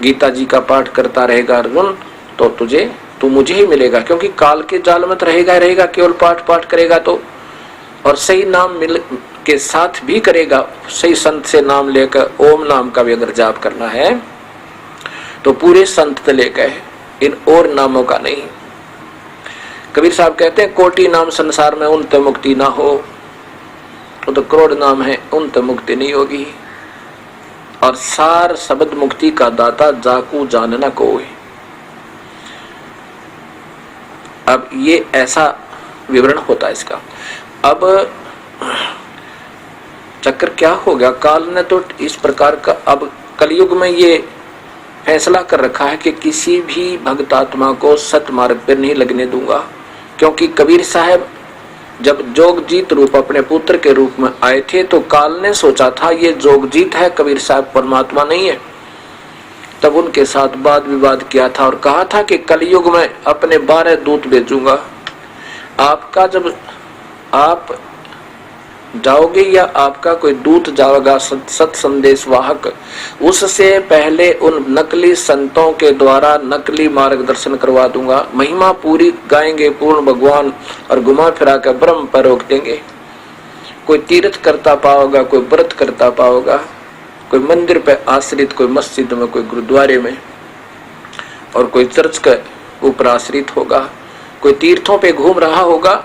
गीता जी का पाठ करता रहेगा अर्जुन, तो तू मुझे ही मिलेगा। क्योंकि काल के जाल में रहेगा केवल पाठ करेगा तो, और सही नाम मिल के साथ भी करेगा, सही संत से नाम लेकर, ओम नाम का भी अगर जाप करना है तो पूरे संत लेकर, इन और नामों का नहीं। कबीर साहब कहते हैं कोटि नाम संसार में उन तक मुक्ति ना हो, तो करोड़ नाम है उन तक मुक्ति नहीं होगी। और सार शब्द मुक्ति का दाता जाकू जानना कोई। अब ये ऐसा विवरण होता है इसका। अब चक्कर क्या हो गया, काल ने तो इस प्रकार का, अब कलयुग में ये फैसला कर रखा है कि किसी भी भक्तात्मा को सतमार्ग पर नहीं लगने दूंगा। क्योंकि कबीर साहब जब जोगजीत रूप अपने पुत्र के रूप में आए थे, तो काल ने सोचा था ये जोगजीत है, कबीर साहब परमात्मा नहीं है। तब उनके साथ वाद विवाद किया था और कहा था कि कलयुग में अपने 12 दूत भेजूंगा। आपका जब आप जाओगे या आपका कोई दूत जाएगा सत संदेश वाहक, उससे पहले उन नकली संतों के द्वारा नकली मार्गदर्शन करवा दूंगा। महिमा पूरी गाएंगे पूर्ण भगवान, और घुमा फिरा कर ब्रह्म पर रोक देंगे। कोई तीर्थ करता पाओगा, कोई व्रत करता पाओगा, कोई मंदिर पे आश्रित, कोई मस्जिद में, कोई गुरुद्वारे में, और कोई चर्च के ऊपर आश्रित होगा, कोई तीर्थों पे घूम रहा होगा,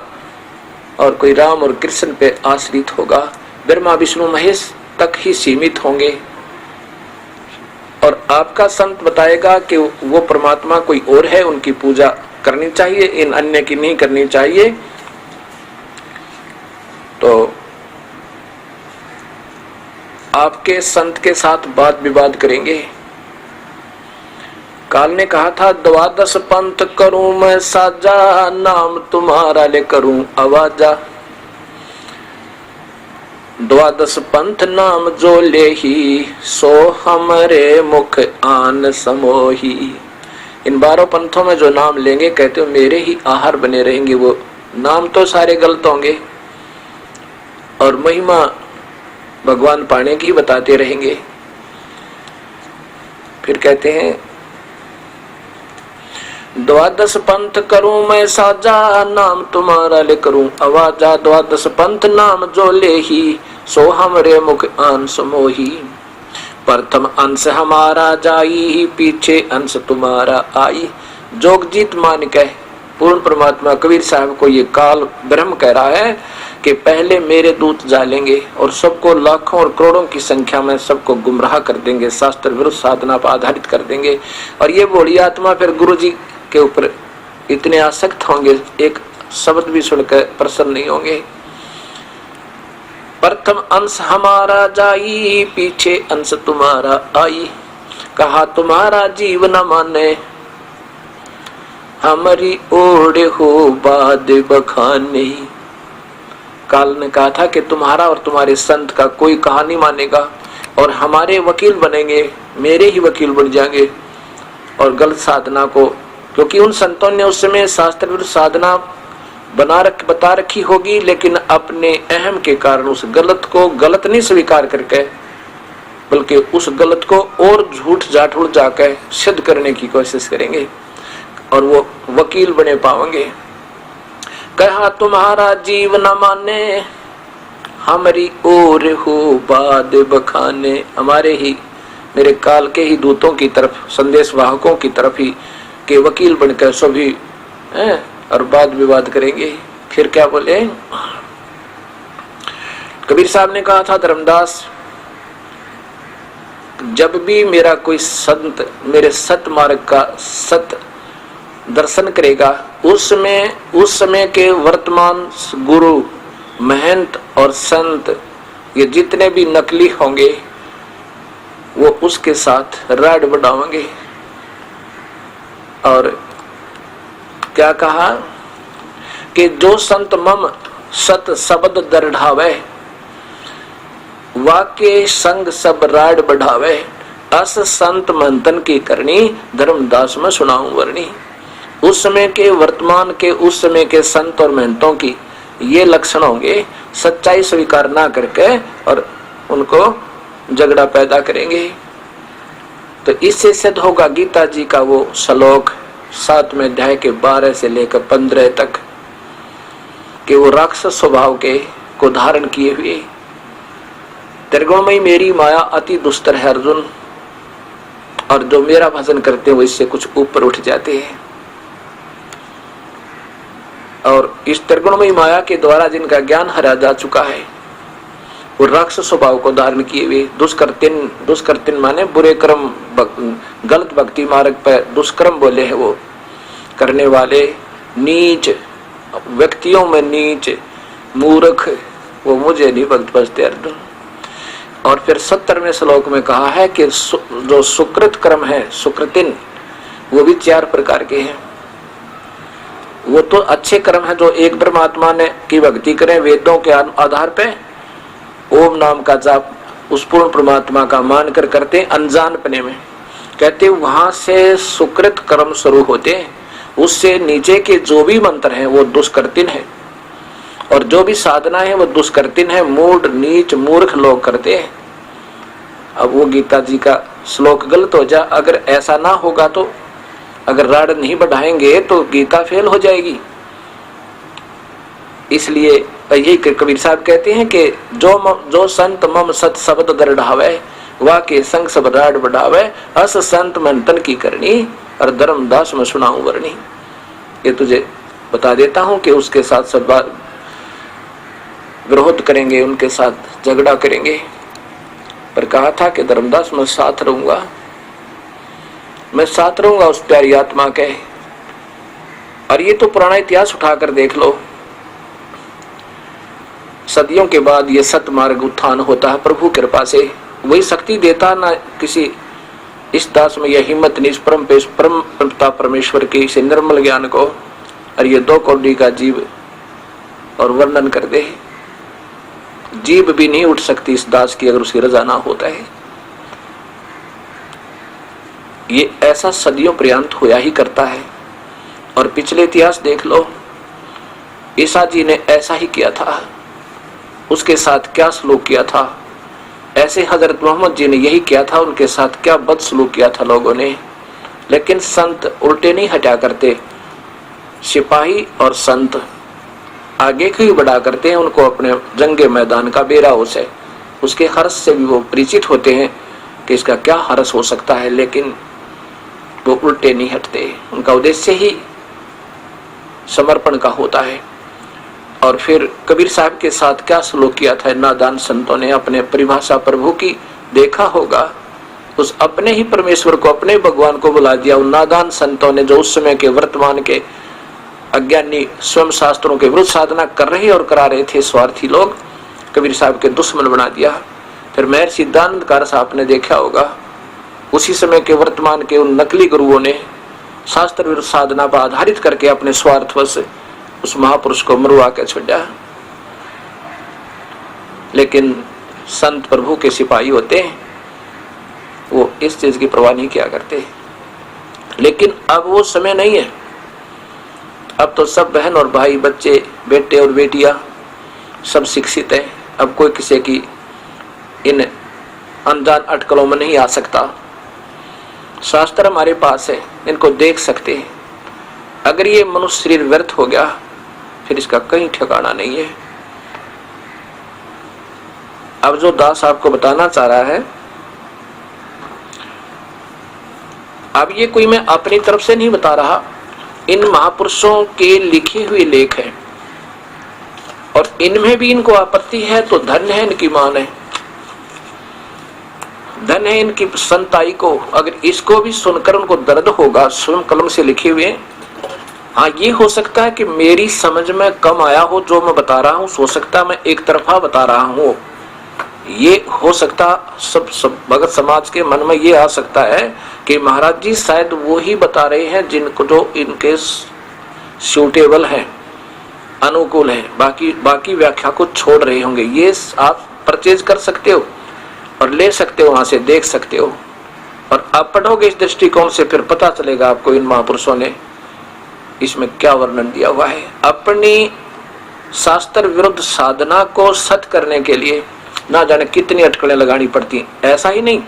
और कोई राम और कृष्ण पे आश्रित होगा। ब्रह्मा विष्णु महेश तक ही सीमित होंगे। और आपका संत बताएगा कि वो परमात्मा कोई और है, उनकी पूजा करनी चाहिए, इन अन्य की नहीं करनी चाहिए। तो आपके संत के साथ वाद विवाद करेंगे। काल ने कहा था, 12 पंथ करूं मैं साजा, नाम तुम्हारा ले करूं आवाजा। 12 पंथ नाम जो ले ही, सो हमरे मुख आन समोही। इन 12 पंथों में जो नाम लेंगे, कहते हो मेरे ही आहार बने रहेंगे। वो नाम तो सारे गलत होंगे और महिमा भगवान पाने की बताते रहेंगे। फिर कहते हैं, 12 पंथ करूं मैं साजा, नाम तुम्हारा ले करूं आवाजा। 12 पंथ नाम जो ले ही, सो हमरे मुख आन समोही। प्रथम अंश हमारा जाई, पीछे अंश तुम्हारा आई। जोगजीत मान कह पूर्ण परमात्मा कबीर साहब को ये काल ब्रह्म कह रहा है कि पहले मेरे दूत जालेंगे और सबको लाखों और करोड़ों की संख्या में सबको गुमराह कर देंगे, शास्त्र विरुद्ध साधना पर आधारित कर देंगे। और ये बूढ़ी आत्मा फिर गुरु जी के ऊपर इतने आसक्त होंगे, एक शब्द भी सुनकर प्रसन्न नहीं होंगे। प्रथम अंश हमारा जाई, पीछे अंश तुम्हारा आई। कहा तुम्हारा जीव न माने, हमारी ओढ़े हो बाद बखाने। काल ने कहा था कि तुम्हारा और तुम्हारे संत का कोई कहा नहीं मानेगा और हमारे वकील बनेंगे, मेरे ही वकील बन जाएंगे। और गलत साधना को, क्योंकि उन संतों ने उस समय शास्त्र विरुद्ध साधना बता रखी होगी, लेकिन अपने अहम के कारण उस गलत को गलत नहीं स्वीकार करके, बल्कि उस गलत को और झूठ जाठुड़ जाकर सिद्ध करने की कोशिश करेंगे और वो वकील बने पाएंगे। कहा तुम्हारा जीव न माने, हमारी ओर हो बाद बखाने। हमारे ही, मेरे काल के ही दूतों की तरफ, संदेश वाहकों की तरफ ही के वकील बनकर सभी और वाद विवाद करेंगे। फिर क्या बोले, कबीर साहब ने कहा था, धर्मदास जब भी मेरा कोई संत मेरे सत मार्ग का सत दर्शन करेगा, उस समय के वर्तमान गुरु महंत और संत ये जितने भी नकली होंगे वो उसके साथ राड बढ़ाएंगे। और क्या कहा कि जो संत मम सत शब्द दृढ़ावे, वाक्य संग सब राड बढ़ावे। अस संत मंथन की करनी, धर्मदास में सुनाऊं वर्णी। उस समय के वर्तमान के उस समय के संत और महंतों की ये लक्षण होंगे, सच्चाई स्वीकार ना करके और उनको झगड़ा पैदा करेंगे। तो इससे सिद्ध होगा गीता जी का वो श्लोक 7वें अध्याय के 12 से लेकर 15 तक कि वो राक्षस स्वभाव के को धारण किए हुए, त्रिगुणमयी मेरी माया अति दुस्तर है अर्जुन, और जो मेरा भजन करते हैं वो इससे कुछ ऊपर उठ जाते हैं। और इस त्रिगुणमयी माया के द्वारा जिनका ज्ञान हरा जा चुका है, वो राक्षस स्वभाव को धारण किए हुए दुष्कर्तिन माने बुरे कर्म, गलत भक्ति मार्ग पर दुष्कर्म बोले हैं वो करने वाले, नीच व्यक्तियों में नीच मूर्ख, वो मुझे नहीं भक्त बसते अर्जुन। और फिर 70वें श्लोक में कहा है कि जो सुकृत कर्म है, सुकृतिन, वो भी 4 प्रकार के हैं। वो तो अच्छे कर्म है जो एक परमात्मा ने की भक्ति करें, वेदों के आधार पे ओम नाम का जाप उस पूर्ण परमात्मा का मानकर करते अनजानपने में, कहते वहां से सुकृत कर्म शुरू होते हैं। उससे नीचे के जो भी मंत्र हैं वो दुष्कर्तिन है, और जो भी साधना है वो दुष्कर्तिन है, मूढ़ नीच मूर्ख लोग करते हैं। अब वो गीता जी का श्लोक गलत हो जा, अगर ऐसा ना होगा तो, अगर राड नहीं बढ़ाएंगे तो गीता फेल हो जाएगी। इसलिए यही कबीर साहब कहते हैं कि जो संत मम सत शब्द दृढ़ावे, वाके संग सब राड बढ़ावे। अस संत मंथन की करनी, और धर्मदास में सुनाऊं वर्णी। ये तुझे बता देता हूं कि उसके साथ सब विरोध करेंगे, उनके साथ झगड़ा करेंगे, पर कहा था कि धर्मदास मैं साथ रहूंगा, मैं साथ रहूंगा उस प्यारी आत्मा के। और ये तो पुराना इतिहास उठाकर देख लो, सदियों के बाद ये सतमार्ग उत्थान होता है प्रभु कृपा से। वही शक्ति देता ना किसी इस दास में यह हिम्मत नहीं, परम पिता परमेश्वर के इसे निर्मल ज्ञान को, और ये 2 कौड़ी का जीव और वर्णन कर दे। जीव भी नहीं उठ सकती इस दास की अगर उसकी रजा ना होता है। ये ऐसा सदियों पर्यंत होया ही करता है। और पिछले इतिहास देख लो, ईसा जी ने ऐसा ही किया था, उसके साथ क्या सलूक किया था। ऐसे हजरत मोहम्मद जी ने यही किया था, उनके साथ क्या बदसलूक किया था लोगों ने। लेकिन संत उल्टे नहीं हटा करते, सिपाही और संत आगे को ही बढ़ा करते हैं, उनको अपने जंगे मैदान का बेराउस है, उसके हर्ष से भी वो परिचित होते हैं कि इसका क्या हर्ष हो सकता है, लेकिन वो उल्टे नहीं हटते। उनका उद्देश्य ही समर्पण का होता है। और फिर कबीर साहब के साथ क्या सलूक किया था नादान संतों ने, अपने परिभाषा प्रभु की देखा होगा, उस अपने ही परमेश्वर को, अपने भगवान को बुला दिया उन नादान संतों ने, जो उस समय के वर्तमान के अज्ञानी स्वयं शास्त्रों के विरुद्ध साधना कर रहे और करा रहे थे स्वार्थी लोग, कबीर साहब के दुश्मन बना दिया। फिर महर्षि दानंदकार साहब ने देखा होगा, उसी समय के वर्तमान के उन नकली गुरुओं ने शास्त्र विरुद्ध साधना पर आधारित करके अपने स्वार्थवश उस महापुरुष को मरवा के छोड़ा। लेकिन संत प्रभु के सिपाही होते हैं, वो इस चीज की परवाह नहीं किया करते। लेकिन अब वो समय नहीं है, अब तो सब बहन और भाई, बच्चे, बेटे और बेटियां सब शिक्षित हैं। अब कोई किसी की इन अनजान अटकलों में नहीं आ सकता। शास्त्र हमारे पास है, इनको देख सकते हैं। अगर ये मनुष्य शरीर व्यर्थ हो गया फिर इसका कहीं ठिकाना नहीं है। अब जो दास आपको बताना चाह रहा है, अब ये कोई मैं अपनी तरफ से नहीं बता रहा, इन महापुरुषों के लिखे हुए लेख हैं और इनमें भी इनको आपत्ति है तो धन्य है इनकी मान है, धन है इनकी संताई को। अगर इसको भी सुनकर उनको दर्द होगा, स्वयं कलम से लिखे हुए। हाँ, ये हो सकता है कि मेरी समझ में कम आया हो जो मैं बता रहा हूँ, हो सकता है मैं एक तरफा बता रहा हूँ, ये हो सकता सब भगत समाज के मन में ये आ सकता है कि महाराज जी शायद वो ही बता रहे हैं जिनको जो इनके सूटेबल है, अनुकूल है, बाकी व्याख्या को छोड़ रहे होंगे। ये आप परचेज कर सकते हो और ले सकते हो, वहां से देख सकते हो। और आप पढ़ोगे इस दृष्टिकोण से, फिर पता चलेगा आपको इन महापुरुषों ने इसमें क्या वर्णन दिया हुआ है। अपनी शास्त्र विरुद्ध साधना को सत करने के लिए ना जाने कितनी अटकलें लगानी पड़ती। ऐसा ही नहीं,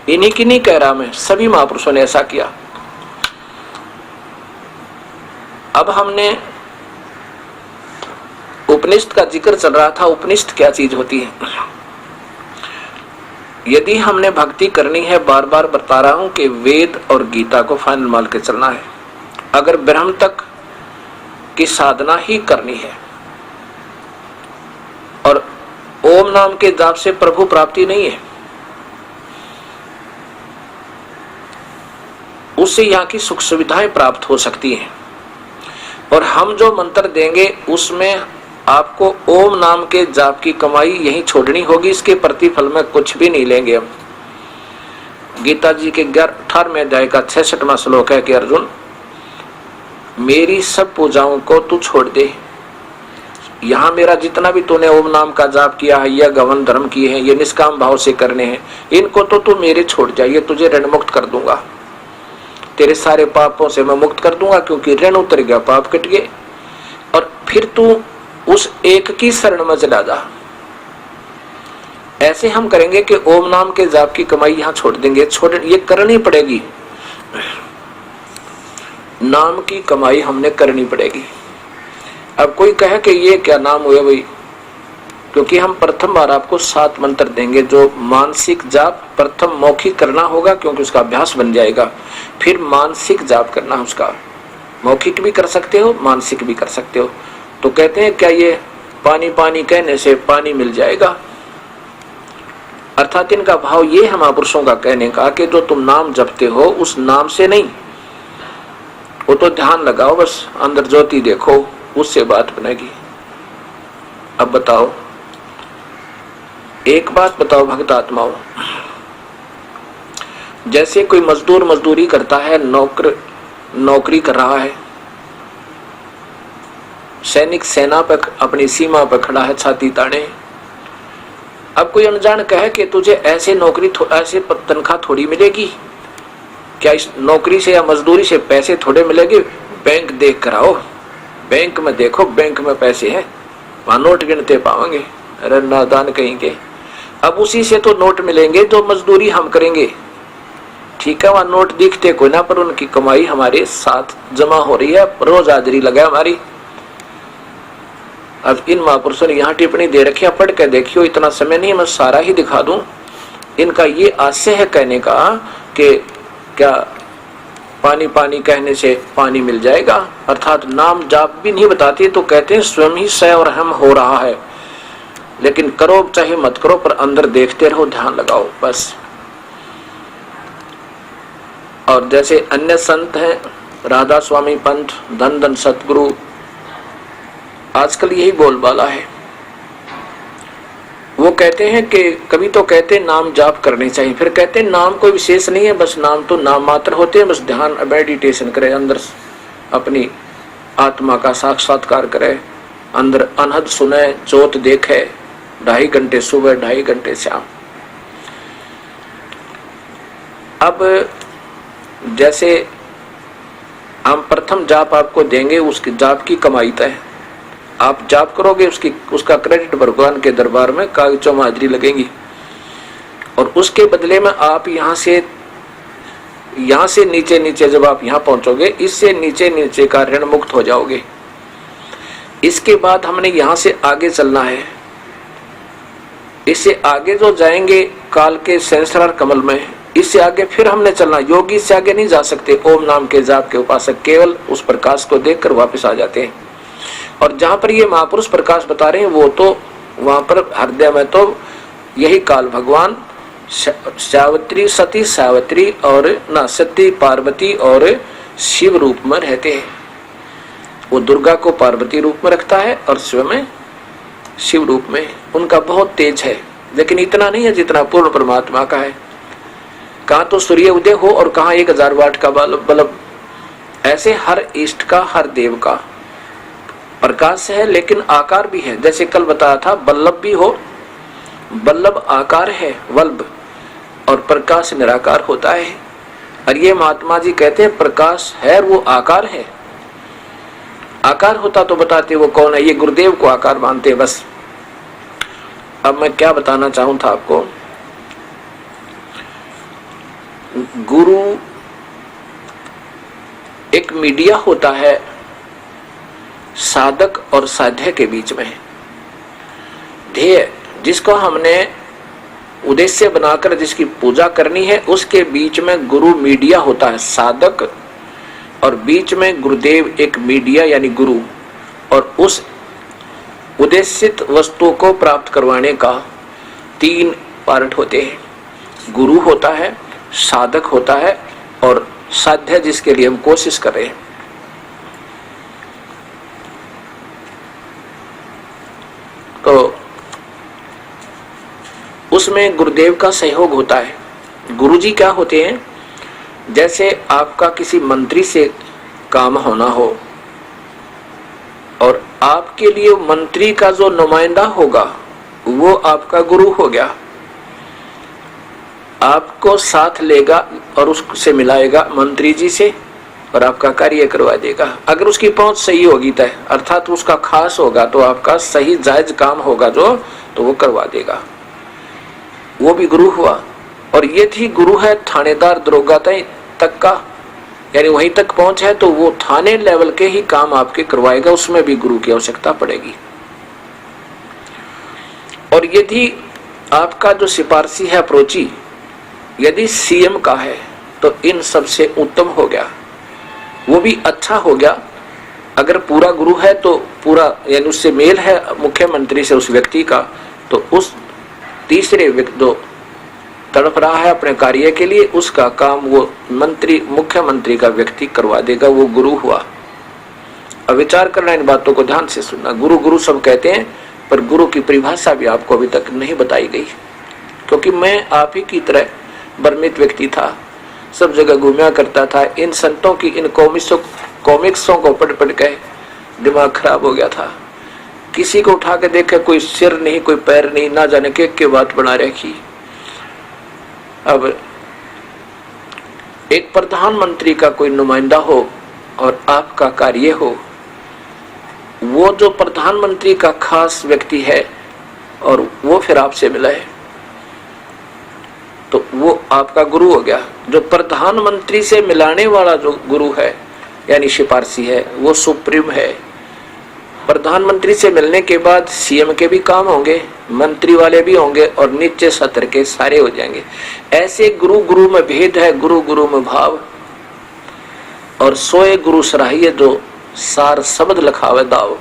इन्हीं की नहीं कह रहा मैं, सभी महापुरुषों ने ऐसा किया। अब हमने उपनिषद का जिक्र चल रहा था, उपनिषद क्या चीज होती है। यदि हमने भक्ति करनी है, बार बार बता रहा हूं कि वेद और गीता को फाइनल मान के चलना है। अगर ब्रह्म तक की साधना ही करनी है और ओम नाम के जाप से प्रभु प्राप्ति नहीं है, उससे यहाँ की सुख सुविधाएं प्राप्त हो सकती हैं। और हम जो मंत्र देंगे उसमें आपको ओम नाम के जाप की कमाई यहीं छोड़नी होगी, इसके प्रतिफल में कुछ भी नहीं लेंगे हम। गीता जी के 18वें अध्याय का 66वां श्लोक है कि अर्जुन, मेरी सब पूजाओं को तू छोड़ दे। यहाँ मेरा जितना भी तूने ओम नाम का जाप किया है या गवन धर्म किए हैं, ये निष्काम भाव से करने हैं, इनको तो तू मेरे छोड़ जा, ये तुझे ऋण मुक्त कर दूंगा, तेरे सारे पापों से मैं मुक्त कर दूंगा, क्योंकि ऋण उतर गया, पाप कट गए। और फिर तू उस एक की शरण में चला जा। ऐसे हम करेंगे कि ओम नाम के जाप की कमाई यहाँ छोड़ देंगे, ये करनी पड़ेगी। नाम की कमाई हमने करनी पड़ेगी। अब कोई कहे कि ये क्या नाम हुए भाई, क्योंकि हम प्रथम बार आपको 7 मंत्र देंगे जो मानसिक जाप प्रथम मौखिक करना होगा, क्योंकि उसका अभ्यास बन जाएगा। फिर मानसिक जाप करना, उसका मौखिक भी कर सकते हो, मानसिक भी कर सकते हो। तो कहते हैं क्या ये पानी पानी कहने से पानी मिल जाएगा? अर्थात इनका भाव ये है महापुरुषों का कहने का कि जो तुम नाम जपते हो उस नाम से नहीं, वो तो ध्यान लगाओ, बस अंदर ज्योति देखो, उससे बात बनेगी। अब बताओ, एक बात बताओ भक्त आत्माओं, जैसे कोई मजदूर मजदूरी करता है, नौकरी कर रहा है, सैनिक सेना पर अपनी सीमा पर खड़ा है छाती ताने, अब कोई अनजान कहे कि तुझे ऐसे ऐसे तनख्वाह थोड़ी मिलेगी, क्या इस नौकरी से या मजदूरी से पैसे थोड़े मिलेंगे, बैंक देख कर आओ, बैंक में देखो, बैंक में पैसे हैं, वहां नोट गिनते पाओगे। अरे नादान कहेंगे, अब उसी से तो नोट मिलेंगे जो मजदूरी हम करेंगे, ठीक है, वहां नोट दिखते कोई ना, पर उनकी कमाई हमारे साथ जमा हो रही है, रोज हाजिरी लगा हमारी। अब इन महापुरुषों ने यहाँ टिप्पणी दे रखी है, पढ़ के देखियो, इतना समय नहीं मैं सारा ही दिखा दूं। इनका ये आशय है कहने का कि क्या पानी पानी कहने से पानी मिल जाएगा, अर्थात नाम जाप भी नहीं बताते तो कहते हैं स्वयं ही स और हम हो रहा है, लेकिन करो चाहे मत करो, पर अंदर देखते रहो, ध्यान लगाओ बस। और जैसे अन्य संत हैं, राधा स्वामी पंथ, धन धन सतगुरु, आजकल यही बोलबाला है। वो कहते हैं कि कभी तो कहते हैं नाम जाप करने चाहिए, फिर कहते हैं नाम कोई विशेष नहीं है, बस नाम तो नाम मात्र होते हैं, बस ध्यान मेडिटेशन करे, अंदर अपनी आत्मा का साक्षात्कार करे, अंदर अनहद सुने, जोत देखे, 2.5 घंटे सुबह 2.5 घंटे शाम। अब जैसे हम प्रथम जाप आपको देंगे, उसकी जाप की कमाई तय, आप जाप करोगे, उसका क्रेडिट भगवान के दरबार में कागजों में हाजिरी लगेगी, और उसके बदले में आप यहाँ से नीचे नीचे जब आप यहाँ पहुंचोगे, इससे नीचे नीचे का ऋण मुक्त हो जाओगे। इसके बाद हमने यहाँ से आगे चलना है, इससे आगे जो जाएंगे काल के सहस्रार कमल में, इससे आगे फिर हमने चलना, योगी इससे आगे नहीं जा सकते। ओम नाम के जाप के उपासक केवल उस प्रकाश को देखकर वापस आ जाते हैं, और जहां पर ये महापुरुष प्रकाश बता रहे हैं वो तो वहां पर हृदय में तो यही काल भगवान सावित्री, सती सावित्री और ना सती पार्वती और शिव रूप में रहते हैं। वो दुर्गा को पार्वती रूप में रखता है और शिव में शिव रूप में। उनका बहुत तेज है, लेकिन इतना नहीं है जितना पूर्ण परमात्मा का है। कहाँ तो सूर्य उदय हो और कहाँ 1000 वाट का बल्ब, ऐसे हर इष्ट का, हर देव का प्रकाश है, लेकिन आकार भी है। जैसे कल बताया था, बल्लभ भी हो, बल्लभ आकार है बल्ब, और प्रकाश निराकार होता है। और ये महात्मा जी कहते हैं प्रकाश है, वो आकार है। आकार होता तो बताते वो कौन है, ये गुरुदेव को आकार मानते हैं बस। अब मैं क्या बताना चाहूं था आपको, गुरु एक मीडिया होता है साधक और साध्य के बीच में। ध्येय जिसको हमने उद्देश्य बनाकर जिसकी पूजा करनी है, उसके बीच में गुरु मीडिया होता है, साधक, और बीच में गुरुदेव एक मीडिया यानी गुरु। और उस उद्देशित वस्तु को प्राप्त करवाने का 3 पार्ट होते हैं, गुरु होता है, साधक होता है, और साध्य जिसके लिए हम कोशिश कर रहे हैं। तो उसमें गुरुदेव का सहयोग होता है। गुरुजी क्या होते हैं, जैसे आपका किसी मंत्री से काम होना हो और आपके लिए मंत्री का जो नुमाइंदा होगा वो आपका गुरु हो गया, आपको साथ लेगा और उससे मिलाएगा मंत्री जी से और आपका कार्य करवा देगा। अगर उसकी पहुंच सही होगी तय, अर्थात उसका खास होगा, तो आपका सही जायज काम होगा जो, तो वो करवा देगा, वो भी गुरु हुआ। और ये थी गुरु है थानेदार दरोगा तक का, यानी वहीं तक पहुंच है तो वो थाने लेवल के ही काम आपके करवाएगा, उसमें भी गुरु की आवश्यकता पड़ेगी। और यदि आपका जो सिफारसी है अप्रोची यदि सीएम का है तो इन सबसे उत्तम हो गया, वो भी अच्छा हो गया। अगर पूरा गुरु है तो पूरा, यानी उससे मेल है मुख्यमंत्री से उस व्यक्ति का, तो उस तीसरे जो तड़प रहा है अपने कार्य के लिए, उसका काम वो मंत्री, मुख्यमंत्री का व्यक्ति करवा देगा, वो गुरु हुआ। अब विचार करना, इन बातों को ध्यान से सुनना। गुरु गुरु सब कहते हैं, पर गुरु की परिभाषा भी आपको अभी तक नहीं बताई गई, क्योंकि मैं आप ही की तरह भ्रमित व्यक्ति था, सब जगह घूमया करता था। इन संतों की इन कॉमिक्सों को पढ़ पढ़ के दिमाग खराब हो गया था। किसी को उठा के देखे, कोई सिर नहीं, कोई पैर नहीं, ना जाने के बात बना रखी। अब एक प्रधानमंत्री का कोई नुमाइंदा हो और आपका कार्य हो, वो जो प्रधानमंत्री का खास व्यक्ति है और वो फिर आपसे मिला है, तो वो आपका गुरु हो गया। जो प्रधानमंत्री से मिलाने वाला जो गुरु है यानी सिफारसी है, वो सुप्रीम है। प्रधानमंत्री से मिलने के बाद सीएम के भी काम होंगे, मंत्री वाले भी होंगे और नीचे सत्र के सारे हो जाएंगे। ऐसे गुरु गुरु में भेद है, गुरु गुरु में भाव। और सोए गुरु सराहिए, जो सार शब्द लखावे दाव।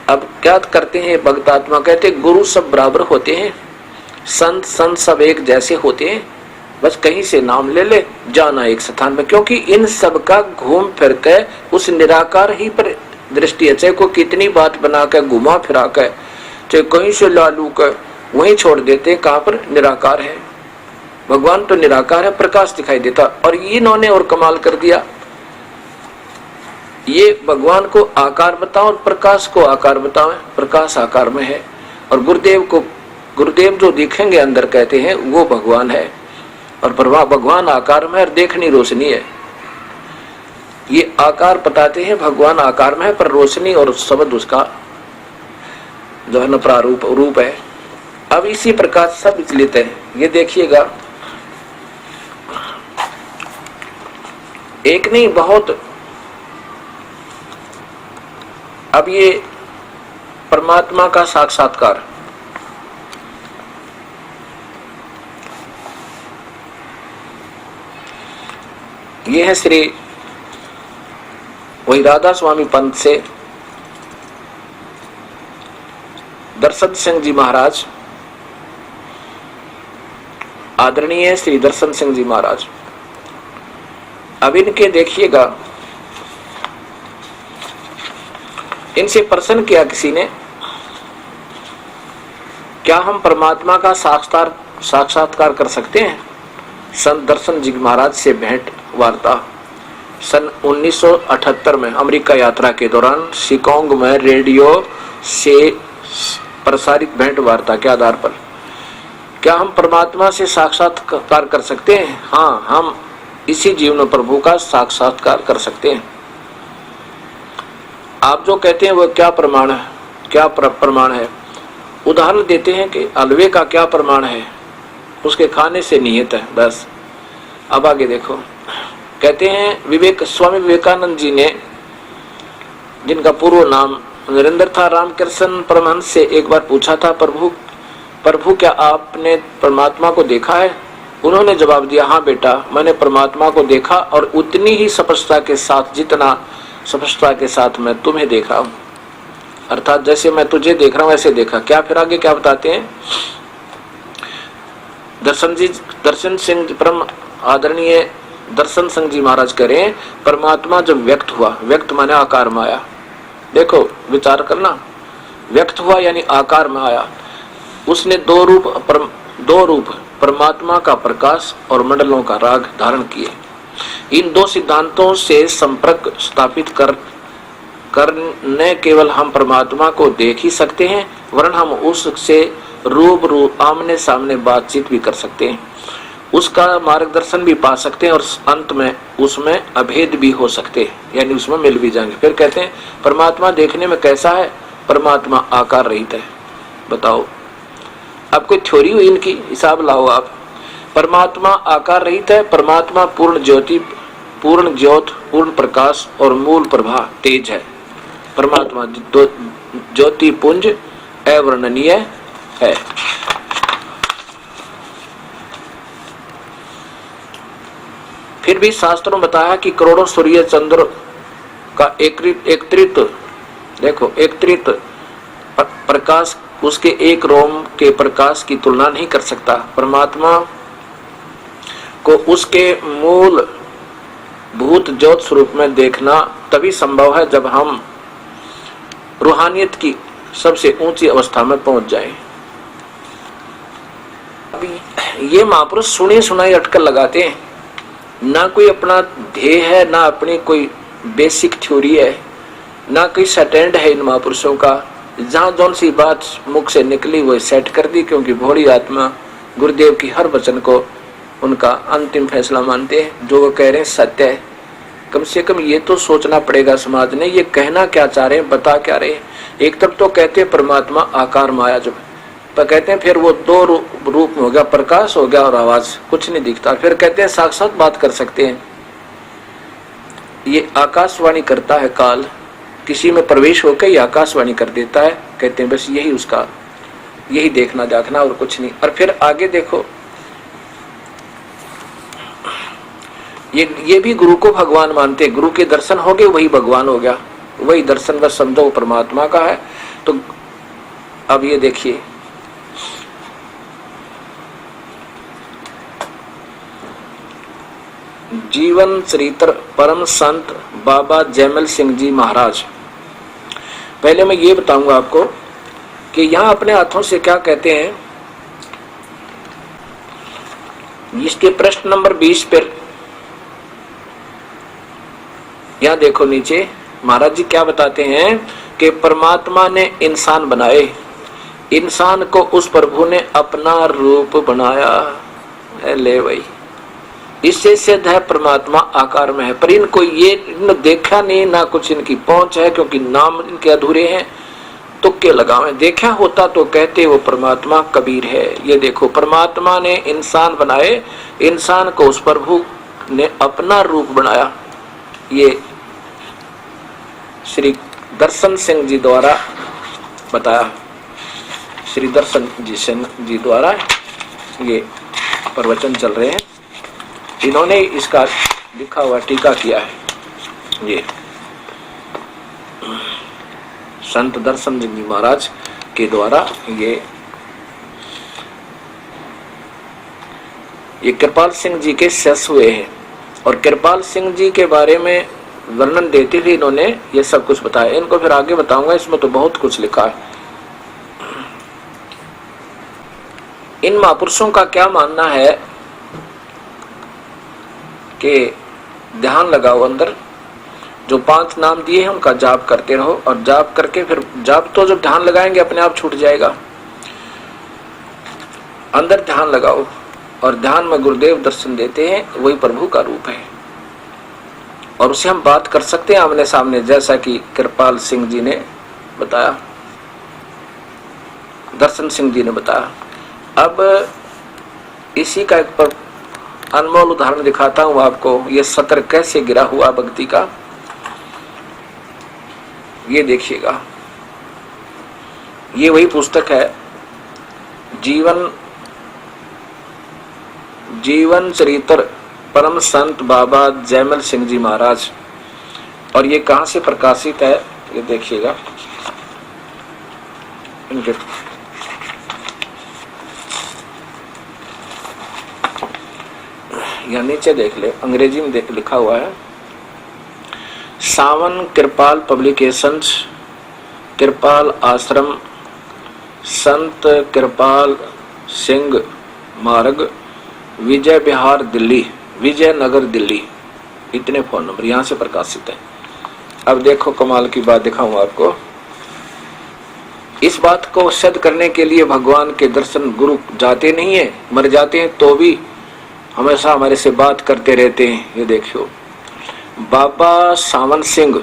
अब क्या करते हैं भक्त आत्मा, कहते गुरु सब बराबर होते हैं, संत संत सब एक जैसे होते हैं, बस कहीं से नाम ले ले, जाना एक स्थान में। क्योंकि इन सब का घूम फिर के उस निराकार ही पर दृष्टि है। चाहे को कितनी बात बना कर घुमा फिरा कर, चाहे कहीं से लालू कर वहीं छोड़ देते, कहाँ पर निराकार है। भगवान तो निराकार है, प्रकाश दिखाई देता। और इन्होंने और कमाल कर दिया, ये भगवान को आकार बताओ और प्रकाश को आकार बताओ। प्रकाश आकार में है और गुरुदेव जो दिखेंगे अंदर कहते हैं वो भगवान है, और भगवान आकार में है और देखनी रोशनी है। ये आकार बताते हैं भगवान आकार में है, पर रोशनी और शब्द उसका जो है न प्रारूप रूप है। अब इसी प्रकार सब विचलित है। ये देखिएगा, एक नहीं बहुत। अब ये परमात्मा का साक्षात्कार, ये है श्री वही राधा स्वामी पंत से दर्शन सिंह जी महाराज, आदरणीय श्री दर्शन सिंह जी महाराज। अब इनके देखिएगा, इनसे प्रश्न किया किसी ने, क्या हम परमात्मा का साक्षात्कार कर सकते हैं? संत दर्शन जी महाराज से भेंट वार्ता सन 1978 में अमेरिका यात्रा के दौरान शिकागो में रेडियो से प्रसारित भेंट वार्ता के आधार पर, क्या हम परमात्मा से साक्षात्कार कर सकते हैं? हाँ, हम इसी जीवन प्रभु का साक्षात्कार कर सकते हैं। आप जो कहते हैं वो क्या प्रमाण है? क्या प्रमाण है? उदाहरण देते हैं कि हलवे का क्या प्रमाण है? उसके खाने से नियत है, बस। अब आगे देखो, कहते हैं स्वामी विवेकानंद जी ने, जिनका पूर्व नाम नरेंद्र था, रामकृष्ण परमहंस से एक बार पूछा था, प्रभु क्या आपने परमात्मा को देखा है? उन्होंने जवाब दिया, हाँ बेटा, मैंने परमात्मा को देखा और उतनी ही स्पष्टता के साथ, जितना स्पष्टता के साथ मैं तुम्हें देख रहा हूँ। अर्थात जैसे मैं तुझे देख रहा हूँ ऐसे देखा। क्या फिर आगे क्या बताते हैं? दर्शन सिंह परम आदरणीय दर्शन सिंह जी महाराज करें, परमात्मा जब व्यक्त हुआ, व्यक्त माने आकार में आया। देखो विचार करना, व्यक्त हुआ यानी आकार में आया। उसने दो रूप परमात्मा का प्रकाश और मंडलों का राग धारण किए। इन दो सिद्धांतों से संपर्क स्थापित करने केवल हम परमात्मा को देख ही सकते हैं, वरन हम उससे रूबरू आमने सामने बातचीत भी कर सकते हैं, उसका मार्गदर्शन भी पा सकते हैं और अंत में उसमें अभेद भी हो सकते हैं, यानी उसमें मिल भी जाएंगे। फिर कहते हैं परमात्मा देखने में कैसा है? परमात्मा आकार रहित है। बताओ, अब कोई थ्योरी हुई इनकी? हिसाब लाओ आप। परमात्मा आकार रहित है, परमात्मा पूर्ण ज्योति, पूर्ण ज्योत, पूर्ण प्रकाश और मूल प्रभा तेज है। परमात्मा ज्योति पुंज अवर्णनीय है। फिर भी शास्त्रों में बताया कि करोड़ों सूर्य चंद्र का एकत्रित देखो, एकत्रित प्रकाश उसके एक रोम के प्रकाश की तुलना नहीं कर सकता। परमात्मा को उसके मूल भूत ज्योत स्वरूप में देखना तभी संभव है जब हम रूहानियत की सबसे ऊंची अवस्था में पहुंच जाएं। ये महापुरुष सुनी सुनाई अटकल लगाते हैं, ना कोई अपना ध्येय है, ना अपनी कोई बेसिक थ्योरी है, ना कोई स्टैंड है इन महापुरुषों का। जहां जौन सी बात मुख से निकली वो सेट कर दी, क्योंकि भोली आत्मा गुरुदेव की हर वचन को उनका अंतिम फैसला मानते हैं। जो वो कह रहे हैं सत्य है। कम से कम ये तो सोचना पड़ेगा समाज ने ये कहना क्या चाह रहे हैं, बता क्या रहे हैं। एक तरफ तो कहते हैं परमात्मा आकार माया, जब पर कहते हैं फिर वो दो रूप में हो गया, प्रकाश हो गया और आवाज, कुछ नहीं दिखता। फिर कहते हैं साक्षात बात कर सकते हैं। ये आकाशवाणी करता है काल, किसी में प्रवेश होकर ये आकाशवाणी कर देता है। कहते हैं बस यही उसका, यही देखना देखना और कुछ नहीं। और फिर आगे देखो, ये भी गुरु को भगवान मानते हैं। गुरु के दर्शन हो गए वही भगवान हो गया, वही दर्शन बस समझो परमात्मा का है। तो अब ये देखिए, जीवन चरित्र परम संत बाबा जयमल सिंह जी महाराज। पहले मैं ये बताऊंगा आपको कि यहां अपने हाथों से क्या कहते हैं। इसके प्रश्न नंबर 20 पर यहां देखो नीचे महाराज जी क्या बताते हैं कि परमात्मा ने इंसान बनाए, इंसान को उस प्रभु ने अपना रूप बनाया है। ले भाई, इससे सिद्ध है परमात्मा आकार में है। पर इनको ये देखा नहीं, ना कुछ इनकी पहुंच है, क्योंकि नाम इनके अधूरे हैं, तुक्के लगावे। देखा होता तो कहते वो परमात्मा कबीर है। ये देखो, परमात्मा ने इंसान बनाए, इंसान को उस प्रभु ने अपना रूप बनाया। ये श्री दर्शन सिंह जी द्वारा बताया, श्री दर्शन जी द्वारा ये प्रवचन चल रहे हैं। इन्होंने इसका लिखा हुआ टीका किया है। ये संत दर्शन सिंह जी महाराज के द्वारा ये कृपाल सिंह जी के शिष्य हुए हैं। और कृपाल सिंह जी के बारे में वर्णन देते हुए इन्होंने ये सब कुछ बताया। इनको फिर आगे बताऊंगा, इसमें तो बहुत कुछ लिखा है। इन महापुरुषों का क्या मानना है कि ध्यान लगाओ, अंदर जो 5 नाम दिए हैं उनका जाप करते रहो, और जाप करके फिर जाप तो जब ध्यान लगाएंगे अपने आप छूट जाएगा। अंदर ध्यान लगाओ, और ध्यान में गुरुदेव दर्शन देते हैं, वही प्रभु का रूप है। और उसे हम बात कर सकते हैं आमने सामने, जैसा कि कृपाल सिंह जी ने बताया, दर्शन सिंह जी ने बताया। अब इसी का एक अनमोल उदाहरण दिखाता हूं आपको। ये सत्र कैसे गिरा हुआ भक्ति का, ये देखिएगा। ये वही पुस्तक है, जीवन चरित्र परम संत बाबा जयमल सिंह जी महाराज। और ये कहां से प्रकाशित है ये देखिएगा। इनके या नीचे देख ले, अंग्रेजी में देख लिखा हुआ है, सावन कृपाल पब्लिकेशंस, कृपाल आश्रम, संत कृपाल सिंह मार्ग, विजय विहार दिल्ली, विजयनगर दिल्ली। इतने फोन नंबर यहां से प्रकाशित है। अब देखो कमाल की बात दिखाऊंगा आपको। इस बात को सिद्ध करने के लिए भगवान के दर्शन गुरु जाते नहीं है, मर जाते हैं तो भी हमेशा हमारे से बात करते रहते हैं। ये देखियो, बाबा सावन सिंह